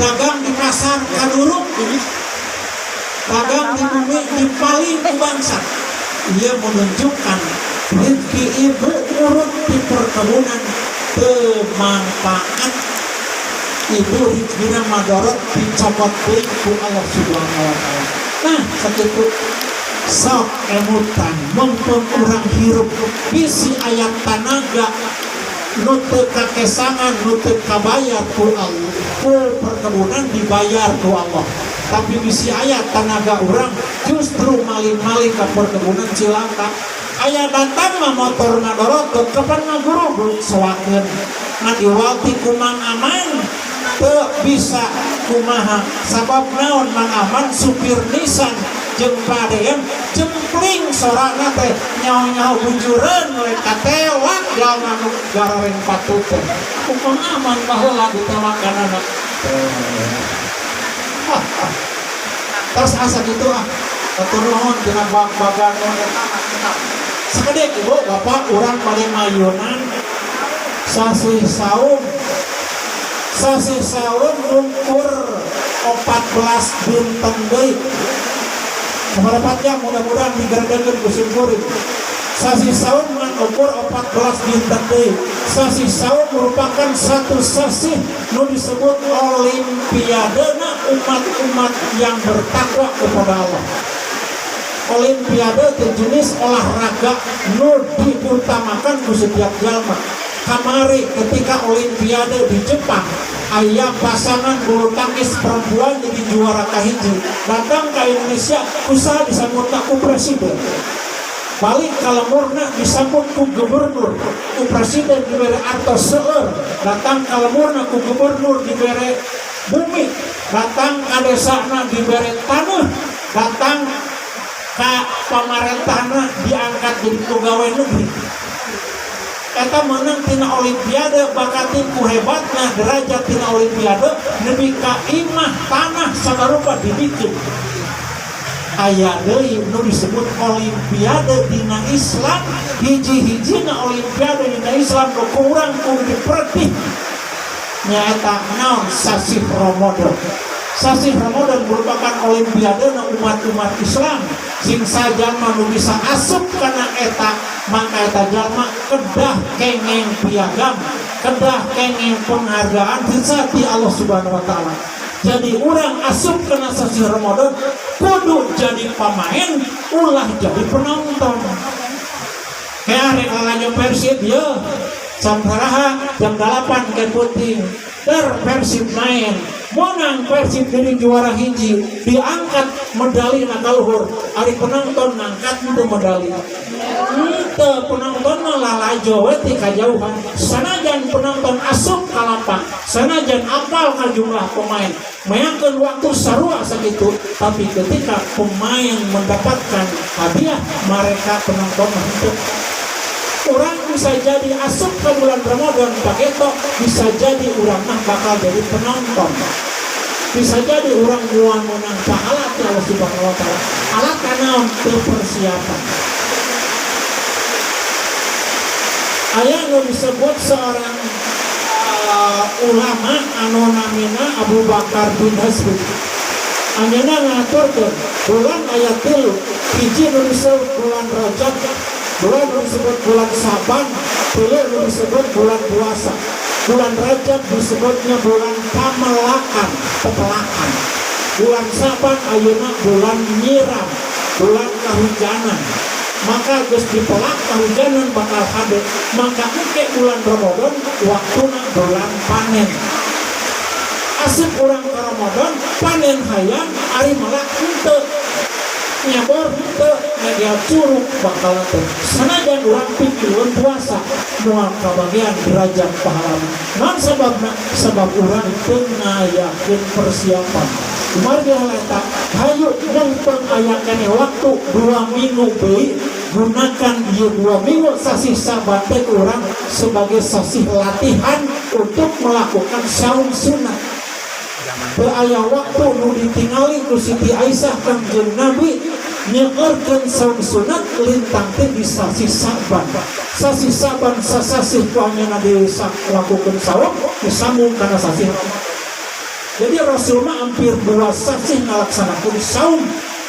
dagang di pasar kaduruk dagang di bumi dipaling ku bangsa. Ia menunjukkan rezeki ibu urut di perkebunan bermanfaat. Ibu rezekina madorot dicopot deui ku Allah Subhanahu wa taala. Nah, sakitu sok emutan mumpung urang hirup bisi ayat tanaga nu teu kakesangan nu teu kabayar ku Allah. Ku perkebunan dibayar ku Allah. Tapi bisi ayat tanaga urang justru maling-maling ke perkebunan cilaka. Aya datang mah motor ngadorot kapan ngaguru sowakeun ngadiwalti ku Mang Aman teu bisa kumaha sabab naon Mang Aman supir Nissan jeung padeem jempling sorana teh nyaho-nyaho bujureun we katewak jalma nu garareng patut teh ku Mang Aman baheula ditelakanana. Terus asa gitu atur nuhun dina bagan eta sakedek ibu bapak urang bade mayunan sasi saum umur 14 dinten deui sabaraha jam mudah-mudahan digardakeun ku simkuring. Sasi saum ngan umur 14 dinten deui. Sasi saum merupakan satu sasi nu disebut olimpiadena umat-umat yang bertakwa kepada Allah. Olimpiade jenis olahraga nu diutamakan ku setiap jalma. Kamari ketika olimpiade di Jepang aya pasangan bulu tangkis perempuan jadi juara kahiji datang ke Indonesia usaha disambut ku presiden. Balik kalemurna disambut ku gubernur, ku presiden diberi artos seueur, datang kalemurna ku gubernur diberi bumi, datang ka desana diberi tanah, datang ka pamarentahna diangkat jadi pegawai negeri. Eta menang tina olimpiade bakatin ku hebatna derajat tina olimpiade nepi ka imah tanah sagarupa dibikin. Aya deui nu disebut olimpiade dina Islam, hiji-hijina olimpiade dina Islam nu kurang kudu diperti nyaeta naon sasi Ramadan. Sasi Ramadan merupakan olimpiade na umat-umat Islam sing sajalma nu bisa asup kana eta maka eta jalma kedah kengeng piagam, kedah kengeng penghargaan ti Allah Subhanahu wa taala. Jadi orang asup kena sasi Ramadan kudu jadi pemain ulah jadi penonton. Kayak rekalanya Persib ya jam baraha jam 8 ke puting Persib main menang Persib jadi juara hiji diangkat medali na kaluhur ari penonton ngangkat itu medali itu penonton lalajo we ti kajauhan sanajan penonton asup ka lapang sanajan apal ka jumlah pemain meangkeun waktu sarua sakitu tapi ketika pemain mendapatkan hadiah mereka penonton henteu. Orang bisa jadi asup ke bulan Ramadan paketo bisa jadi orang mah bakal jadi penonton. Bisa jadi orang mual menang pahala ti Allah Subhanahu wa taala. Alat kanaon teu persiapan. Aya nu disebut seorang ulama anu namina Abu Bakar bin Hasbi. Anjeunna ngaturkeun bulan aya 3 hiji nu disebut bulan Rajab, bulan disebut bulan Saban, bulan disebut bulan puasa. Bulan Rajab disebutnya bulan pamelakan, petelakan. Bulan Saban ayeuna bulan nyiram, bulan kahujanan. Maka geus dipelak kahujanan bakal hade. Maka engke bulan Ramadan waktuna bulan panen. Asep urang ka Ramadan panen hayang ari melak henteu. Nyabor henteu media curug bakal teh. Sanajan urang pikeun puasa moal kabagian derajat pahala. Naon sababna? Sabab urang teu ngayakeun persiapan. Kumaha eta? Hayu mumpung aya keneh waktu 2 minggu deui gunakan ieu 2 minggu sasih sabat teh urang sebagai sasih latihan untuk melakukan saum sunat. Beraya waktu nu ditingali ku Siti Aisyah Kangjeng Nabi nyeurkeun saum sunat lintang teh di sasi Saban. Sasi Saban sasasih ku anjeunna dilakukeun saum disambung kana sasi Ramadan. Jadi Rasul mah hampir 2 sasih ngalaksanakeun saum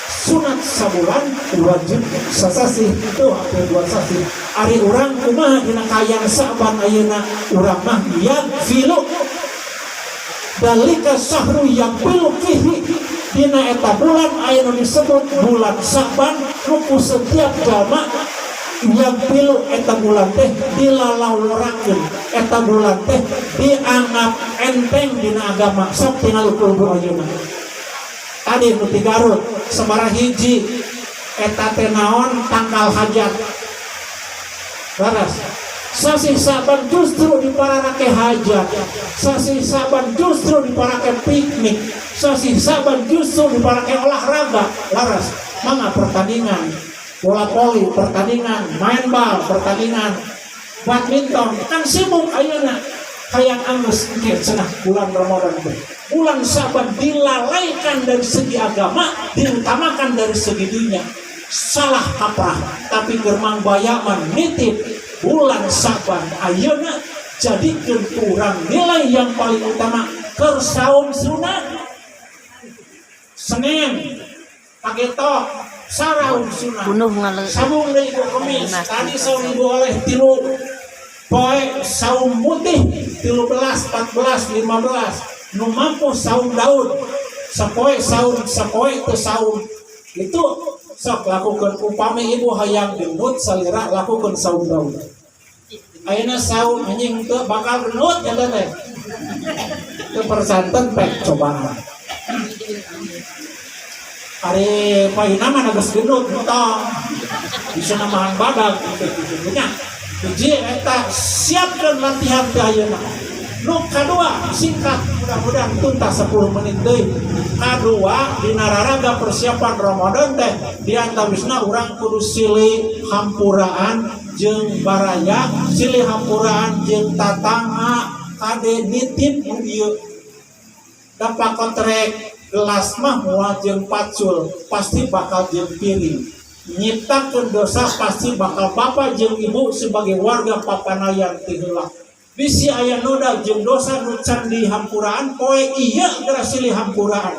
sunat sabulan wajib sasasih itu hampir 2 sasih. Ari urang kumaha dina kayang Saban ayeuna urang mah filu dalika sahru yang fihi dina eta bulan aya nu disebut bulan Saban nuku setiap jalma yang pilu eta bulan teh dilalawurakeun eta bulan teh dianggap enteng dina agama sok tinggal ukur ayeuna. Tadi nu Garut sabaraha hiji eta teh naon tanggal hajat. Laras sasi Saban justru dipararake hajat, sasi Saban justru dipararake piknik, sasi Saban justru dipararake olahraga. Laras mangga pertandingan bola voli, pertandingan main bal, pertandingan badminton kan sibuk ayeuna hayang anggeus engke cenah bulan Ramadan teh. Bulan Saban dilalaikan dari segi agama, diutamakan dari segi dunia. Salah kaprah, tapi germang bayaman nitip bulan Saban ayeuna jadikeun urang nilai yang paling utama keur saum sunat. Senin pagetok saraum sunat. Sabung deui ku Kemis. Tadi saum ibu oleh 3 poe saum mutih 13, 14, 15. Nu mampu saum Daud. Sapoe saum, sapoe teu saum. Itu sok lakukeun upami ibu hayang gendut salira lakukeun saum Daud. Ayeuna saum anjing teu bakal gendut eta teh. Teu persanten pek cobaan. Ari paina mah geus gendut entong. Bisa namahan badag gitu nya. Hiji eta siapkeun latihan teh ayeuna. Nu kadua singkat mudah-mudahan tuntas 10 menit deui. Kadua dina raraga persiapan Ramadan teh diantawisna urang kudu silih hampuraan jeung baraya, silih hampuraan jeung tatangga kade nitip nu ieu. Da pakotrek gelas mah moal jeung pacul pasti bakal jeung piring. Nyiptakeun dosa pasti bakal bapak jeung ibu sebagai warga papanayan ti heula. Bisi aya noda jeung dosa nu can dihampuraan poe ieu geura silih hampuraan.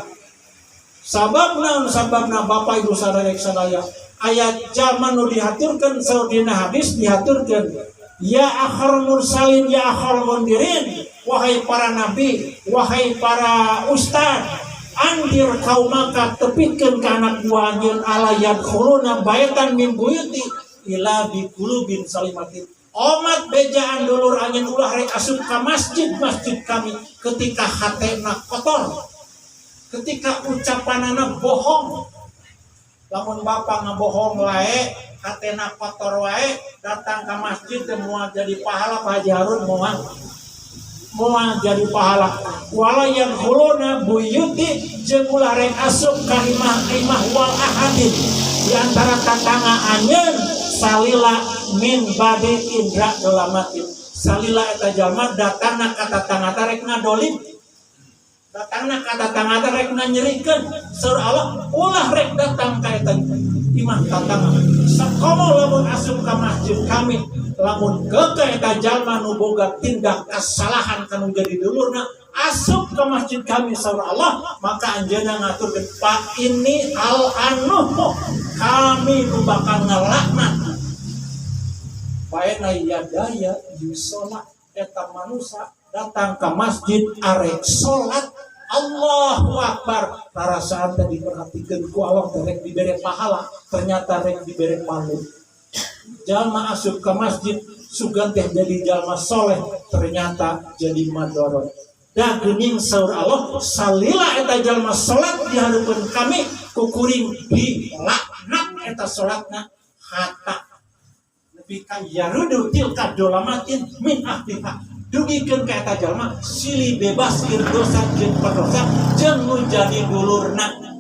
Sababna Bapak Ibu sadaya aya jalma nu dihaturkeun saur dina hadis dihaturkeun ya akhir mursalin ya akhir mundirin, wahai para nabi, wahai para ustad, andir kaumaka tepikeun ka anak buah anjeun alayat khuluna baitan min buyuti ila bi qulubin salimatin. Omat bejaan dulur angin ulah rek asup ka masjid kami ketika hatena kotor, ketika ucapanana bohong. Lamun bapak ngabohong wae, hatena kotor wae, datang ke masjid teh moal jadi pahala Pak Haji Harun moal jadi pahala. Wala yang khuluna buyuti jeung ulah rek asup ka imah wal ahadin di antara tatangga anjeun salila min bade indra dolamatin. Salila eta jalma datangna ka tatangga rek ngadolim, datangna ka tatangga rek nyerikeun saur Allah ulah rek datang ka eta imah tatangga. Sakomo lamun asup ka masjid kami, lamun keke eta jalma nu boga tindak kesalahan kanu jadi dulurna asup ke masjid kami saur Allah, maka anjeunna ngaturkeun Pak ini al anuh kami nu bakal ngelaknat baena yadaya yusola eta manusia datang ke masjid arek salat Allahu Akbar tarasaan teh diperhatikeun ku Allah rek dibere pahala ternyata rek dibere palu. Jalma asup ke masjid sugan teh jadi jalma soleh ternyata jadi madorot. Da geuning saur Allah salila eta jalma salat di hareupeun kami kukuring di laknat eta salatna hata bika yarudu tilka dolamatin min ahliha dugikeun ka eta jalma silih bebas keur dosa jeung perdosa jeung nu jadi dulurna.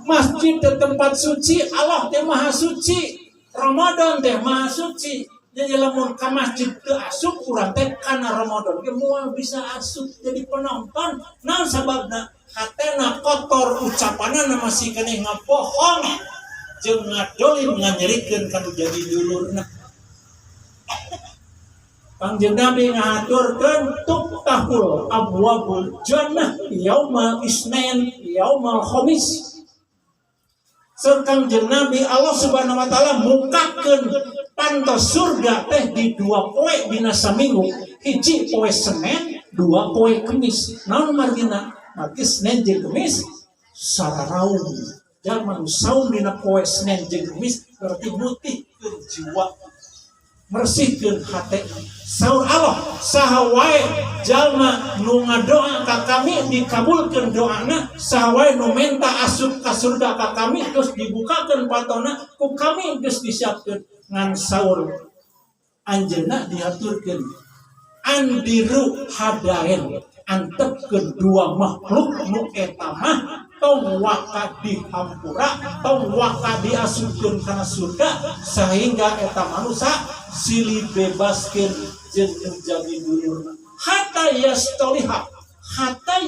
Masjid teh tempat suci, Allah teh maha suci, Ramadan teh maha suci. Jadi lamun ka masjid teu asup urang teh kana Ramadan ge moal bisa asup jadi penonton. Naon sababna? Hatena kotor, ucapanana masih keneh ngabohong jeung ngadolim nganyerikeun kanu jadi dulurna. Kangjeng Nabi ngaturkeun tuftahul abwabul jannah yaumal isnin yaumal khamis. Kangjeng Nabi Allah Subhanahu wa taala mukakeun pantos surga teh di 2 poe dina saminggu, hiji poe Senin, 2 poe Kemis. Naon margina? Margi Senin jeung Kemis sararaung. Jalma nu saum dina poe Senin jeung Kemis berarti mutihkeun jiwa, mersihkeun hate. Saur Allah, saha wae jalma nu ngadoa ka kami dikabulkeun doana, saha wae nu menta asup ka surga ka kami geus dibukakeun patona ku kami geus disiapkeun. Ngan saur anjeunna diaturkeun andiru hadaen antepkeun 2 makhluk nu eta mah tong waka dihampura, tong waka diasupkeun kana surga sehingga eta manusia silih bebaskeun jeung menjadi dulurna. Hatta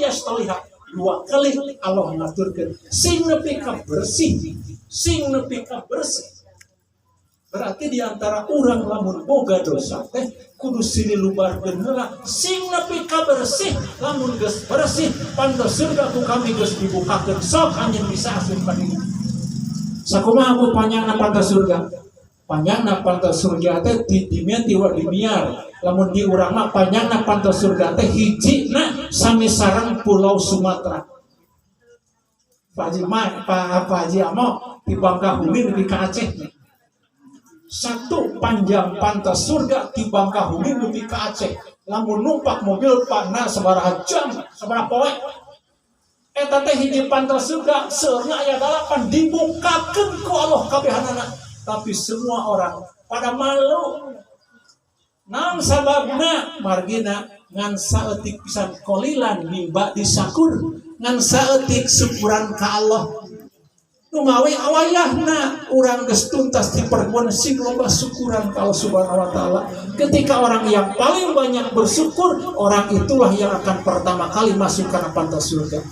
yastoliha 2 kali Allah ngaturkeun sing nepi ka bersih, sing nepi ka bersih. Berarti diantara urang lamun boga dosa teh kudu sinilubarkeun heula sing nepi ka bersih. Lamun geus bersih pantos surga ku kami geus dibukakeun sok anjeun bisa asup ka dieu. Sakumaha ku panjangna pantos surga? Panjangna pantos surga teh di dimia tiwa dimiar. Lamun di urang mah panjangna pantos surga teh hijina sami sareng Pulau Sumatera. Pak Haji Amo di Bangkahuni nepi ka Aceh. Satu panjang pantas surga di Bangkahuni nepi ka Aceh. Lamun numpak mobil pana sabaraha jam, sabaraha poe. Eta teh hiji pantas surga seurna aya 8 dibukakeun ku Allah kabehanana. Tapi semua orang pada malu. Naon sababna? Margina ngan saeutik pisan kolilan mimba disakur, ngan saeutik syukuran ka Allah. Numawi awayahna urang geus tuntas diperkuan sing loba syukuran ka Allah Subhanahu wa taala. Ketika orang yang paling banyak bersyukur, orang itulah yang akan pertama kali masuk ke pantas surga.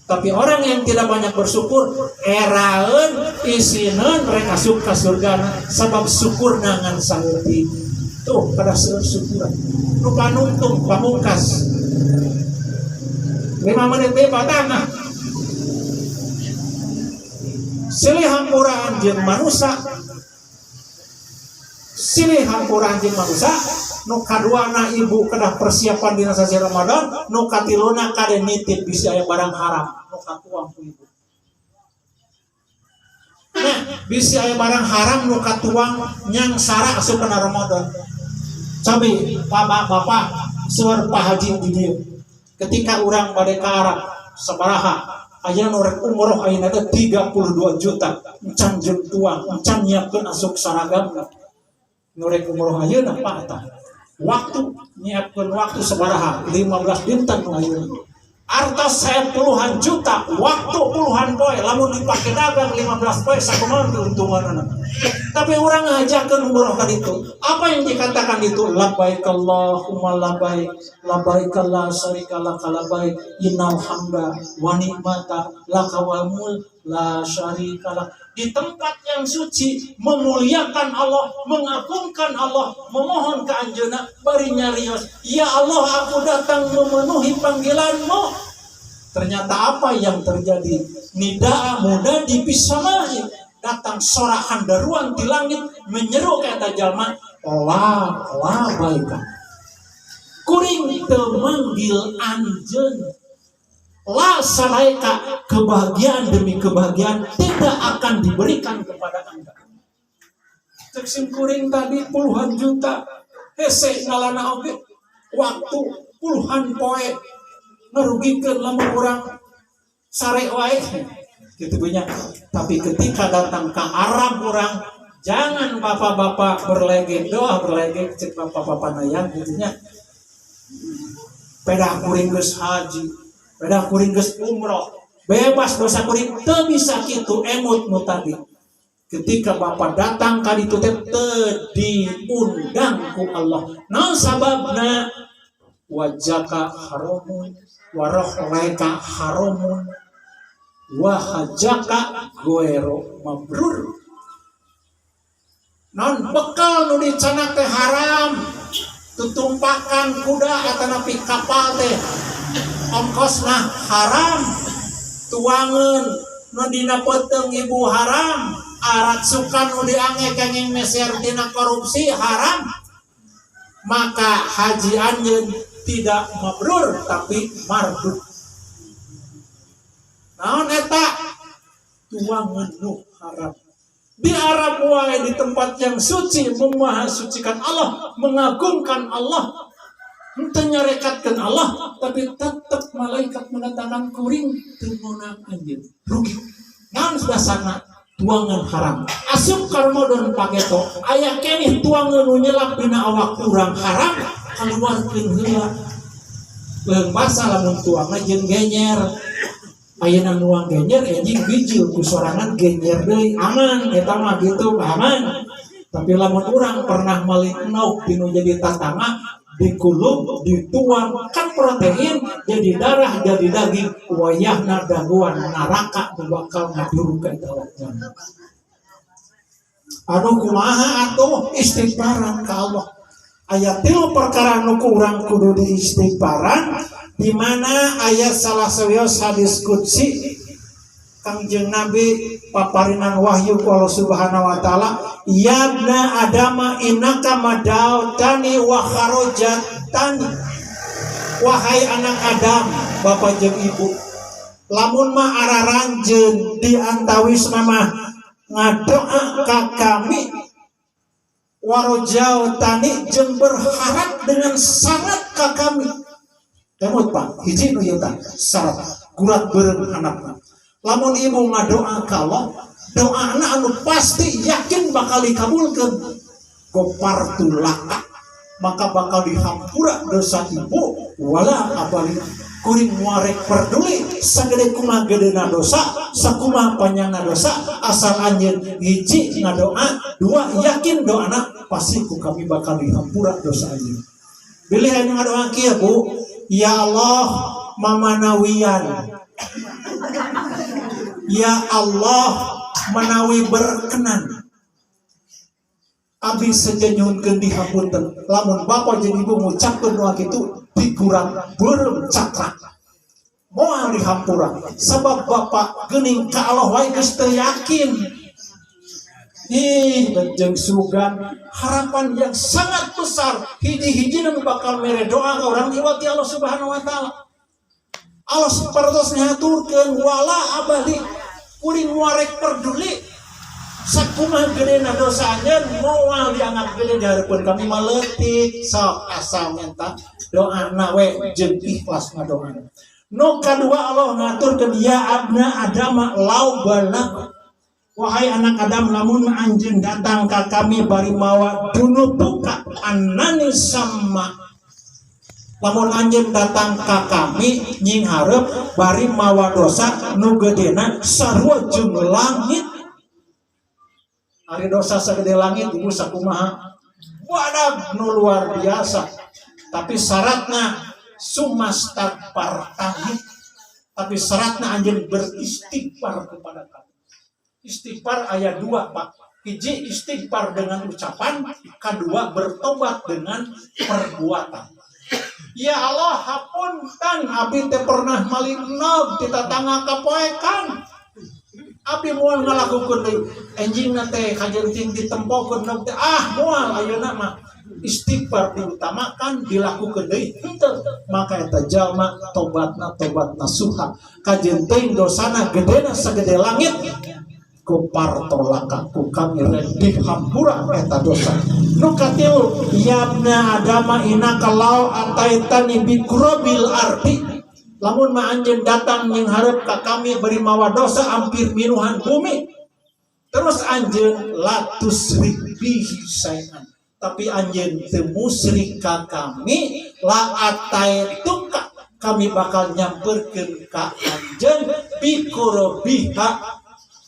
Tapi orang yang tidak banyak bersyukur, eraeun isineun rek asup ka surga sabab syukurna ngan saeutik. Tuh pada syukuran. Nu panungtung pamungkas. 5 menit teh batana. Silih hampura anjeun manusia, silih hampura anjeun manusia. Nu kaduana ibu kedah persiapan dina sasi Ramadan, nu katiluna kade nitip bisa aya barang haram, nu katuang ku ibu. Nah, bisa aya barang haram nu katuang nyang sara asup kana Ramadan. Cabi bapak seueur Pak Haji di dieu. Ketika urang bade ka Arab sabaraha aya nu rek umroh ayeuna teh 32 juta. Encan jeung tuang, encan nyiapkeun asup saragam. Nu rek umroh ayeuna apa eta? Waktu nyiapkeun waktu sabaraha? 15 dinten nu ayeuna. Artos 10-an juta, waktu puluhan poe, lamun dipake dagang 15 poe sakumaha keuntunganna. Tapi urang ngajakeun umroh ka ditu. Apa yang dikatakan itu? Labbaik Allahumma labbaik, labbaik la syarika lak labbaik, innal hamda wa ni'mata laka wal mulk la syarika lak. Di tempat yang suci memuliakan Allah, mengagungkan Allah, memohon ke anjeunna bari nyarios, ya Allah aku datang memenuhi panggilanmu. Ternyata apa yang terjadi? Nidaa muda dipisamahi, datang sorak handaruan di langit menyeru kata jalma, la baika. Kuring teu manggil anjeun. La salaika, kebahagiaan demi kebahagiaan tidak akan diberikan kepada Anda. Cek sim kuring tadi puluhan juta, hese ngalana oge waktu puluhan poe ngarugikeun lamun urang sare wae kitu banyak. Tapi ketika datang ke Arab urang, jangan bapak-bapak berlegek doa berlegek cek bapak-bapak nayang gitunya. Pedah kuring geus haji, pedah kuring geus umroh, bebas dosa kuring teu bisa kitu emut nu tadi. ketika Bapak datang ka ditu teh diundang ku Allah. Naon sababna? Wajaka haramun warohlaika haramun wahajaka goero mabrur. Non bekal nu dicanak teh haram, tutumpakan kuda atau napi kapal teh ongkosna haram, tuangan nu dina peteng ibu haram, arat sukan nu diange kenging meser dina korupsi haram. Maka haji anjeun tidak mabrur tapi mardud. Naon eta? Tuangan nu haram. Di Arab wae di tempat yang suci memahasucikan Allah, mengagungkan Allah, menyarekatkan Allah, tapi tetap malaikat mendatangkan kuring tengonang anjeun rugi. Naon sudah sana tuangan haram. Asup karmodon pageto aya keneh tuangan nu nyelap dina awak urang haram kaluarkeun heula. Leung basa lamun tuangan jeung genyer. Ayeuna nuang genyer anjing bijil ku sorangan genyer deui aman eta mah gitu aman. Tapi lamun urang pernah meuli enauk dinu jadi tatanga dikulub dituang kan protein jadi darah jadi daging wayahna daguan neraka nu bakal ngajuru ka eta wajana. Anu kumaha atuh istighfaran ka Allah. Aya 3 perkara nu urang kudu diistighfaran. Di mana ayat salah sawios hadis qudsi Kangjeng Nabi paparinan wahyu ku Allah Subhanahu wa taala, ya ibna adama innaka madautani wa kharajatani. Wahai anak Adam, bapak jeung ibu, lamun mah araranjeun di antawis mah ngadoa ka kami warajautani jeung berharap dengan sangat ka kami. Kemut Pak, hiji nu ieu tah syarat gurat beureum anakna. Lamun ibu ngadoa ka Allah, doana anu pasti yakin bakal dikabulkeun. Gopartu laka, maka bakal dihampura dosa ibu wala abali kuring muarek peduli sagede kumaha gedena dosa, sakumaha panjangna dosa, asal anjeun hiji ngadoa, 2 yakin doana pasti ku kami bakal dihampura dosa anjeun. Bilih anu ngadoa kieu Bu, ya Allah mamanawian, ya Allah menawi berkenan, abdi sejenyunkeun dihapunten. Lamun bapak jeung ibu ngucapkeun doa kitu digurat beureum cakra moal dihampura. Sabab bapak geuning ka Allah wae geus teu yakin. Jeung sugan harapan yang sangat besar hiji-hiji nu bakal mere doa ka urang liwat ti Allah Subhanahu wa taala. Allah sapertos ngaturkeun wala abadi kuring warek peduli sakumaha gedeuna dosa anjeun moal dianggap gede di hareupeun kami mah leutik. Sok asal minta doana we jeung ikhlas ngadoana. Nu kadua Allah ngaturkeun ya abna adama lau balagh. Wahai anak Adam, lamun anjeun datang ka kami bari mawa dunutuka annani sama. Lamun anjeun datang ka kami nying hareup bari mawa dosa nu gedena sarua jeung langit. Ari dosa sagede langit ibu sakumaha? Wadah nu luar biasa. Tapi syaratna sumastagfar kami. Tapi syaratna anjeun beristighfar kepada kami. Istighfar ayat 2 Pak. Hiji istighfar dengan ucapan, kedua bertobat dengan perbuatan. Ya Allah hapunten abdi teh pernah malinnog ti tatangga kapoekan. Abdi moal ngalakukeun deui. Enjingna teh kajenting ditempokeun nog teh moal ayeuna mah istighfar diutamakan dilakukeun deui henteu. Maka eta jalma tobat nasuha. Kajenting dosana gedena sagede langit. Kuparto lakaku kami redih hampura eta dosa. Nu katilu yabna adama innaka law ataitani bi qurabil ardi. Lamun mah anjeun datang ning hareup ka kami beri mawa dosa hampir minuhan bumi. Terus anjeun latusrik bihi sayan. Tapi anjeun teu musyrik ka kami la ataituka kami bakal nyamperkeun ka anjeun bi qurabiha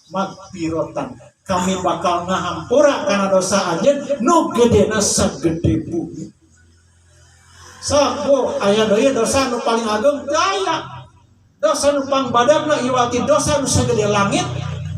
magfiratan kami bakal ngahampura karena dosa anjeun nu gedena sagede bumi. Sabu aya deui dosa nu paling agung daya. Dosa nu pangbadagna iwati dosa nu sagede langit,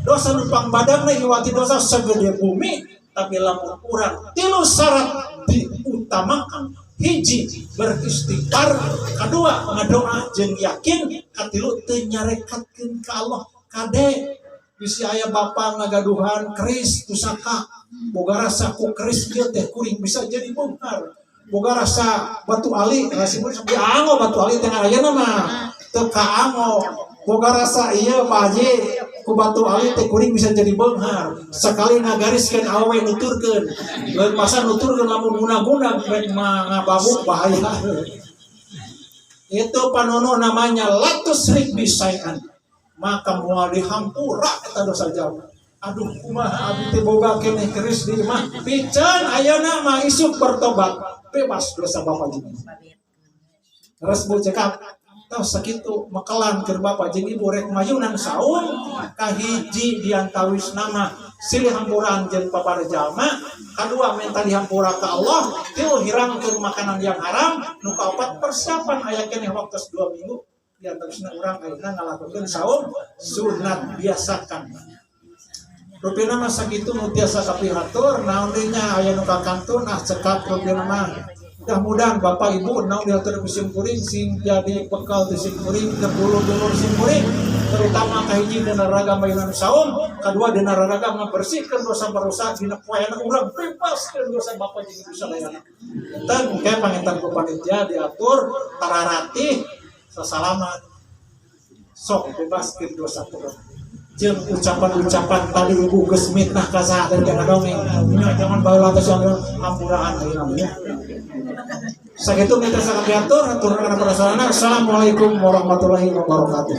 dosa nu pangbadagna iwati dosa sagede bumi, tapi lamun urang tilu syarat diutamakan. Hiji beristighfar, kedua ngadoa jeung yakin, katilu teu nyarekatkeun ka Allah. Kade bisi aya bapa ngagaduhan keris pusaka, boga rasa ku keris kieu teh kuring bisa jadi bongkar. Boga rasa batu ali, rasibun diango batu ali teh ayeuna mah teu kaango. Boga rasa ieu Pak Haji ku batu ali teh kuring bisa jadi beunghar. Sakali ngagariskeun awewe nuturkeun. Lain masa nuturkeun lamun guna-guna ngababuk bahaya. Itu panono namanya latusrik bisai'an. Maka moal dihampura eta dosa jauh. Aduh kumaha abdi teh boga keneh keris di imah. Piceun ayeuna mah isuk bertobat, bebas dosa bapa jeung ibu. Terus bu cekap tah sakitu makelan keur bapa jeung ibu rek mayunan saum kahiji diantawis nama silih hampuraan jeung papara jalma, kadua minta dihampura ka Allah, tilu hirangkeun makanan yang haram, nu kaopat persiapan aya keneh waktu 2 minggu diantawisna urang ayeuna ngalakokeun saum sunat biasakan. Rupina mah sakitu nu tiasa kapihatur, naon deui nya aya nu kakantun cekap rupina mah. Mudah-mudahan Bapak Ibu naon diatur ku sim kuring sing jadi bekal di sim kuring keur dulur-dulur sim kuring, terutama kahiji dina raga mayunan saum, kadua dina raga ngabersihkeun dosa-dosa dina poeana urang bebaskeun dosa bapa jeung ibu sadayana. Entan engke panginten ku panitia diatur tararatih sasalamat. Sok bebaskeun dosa urang. Jeung ucapan-ucapan tadi ibu geus mitnah ka saha dan kana dongeng. Nya jangan baheula teh hampuraan ayeuna. Sakitu kita sangat diatur atur kana para sarana. Assalamualaikum warahmatullahi wabarakatuh.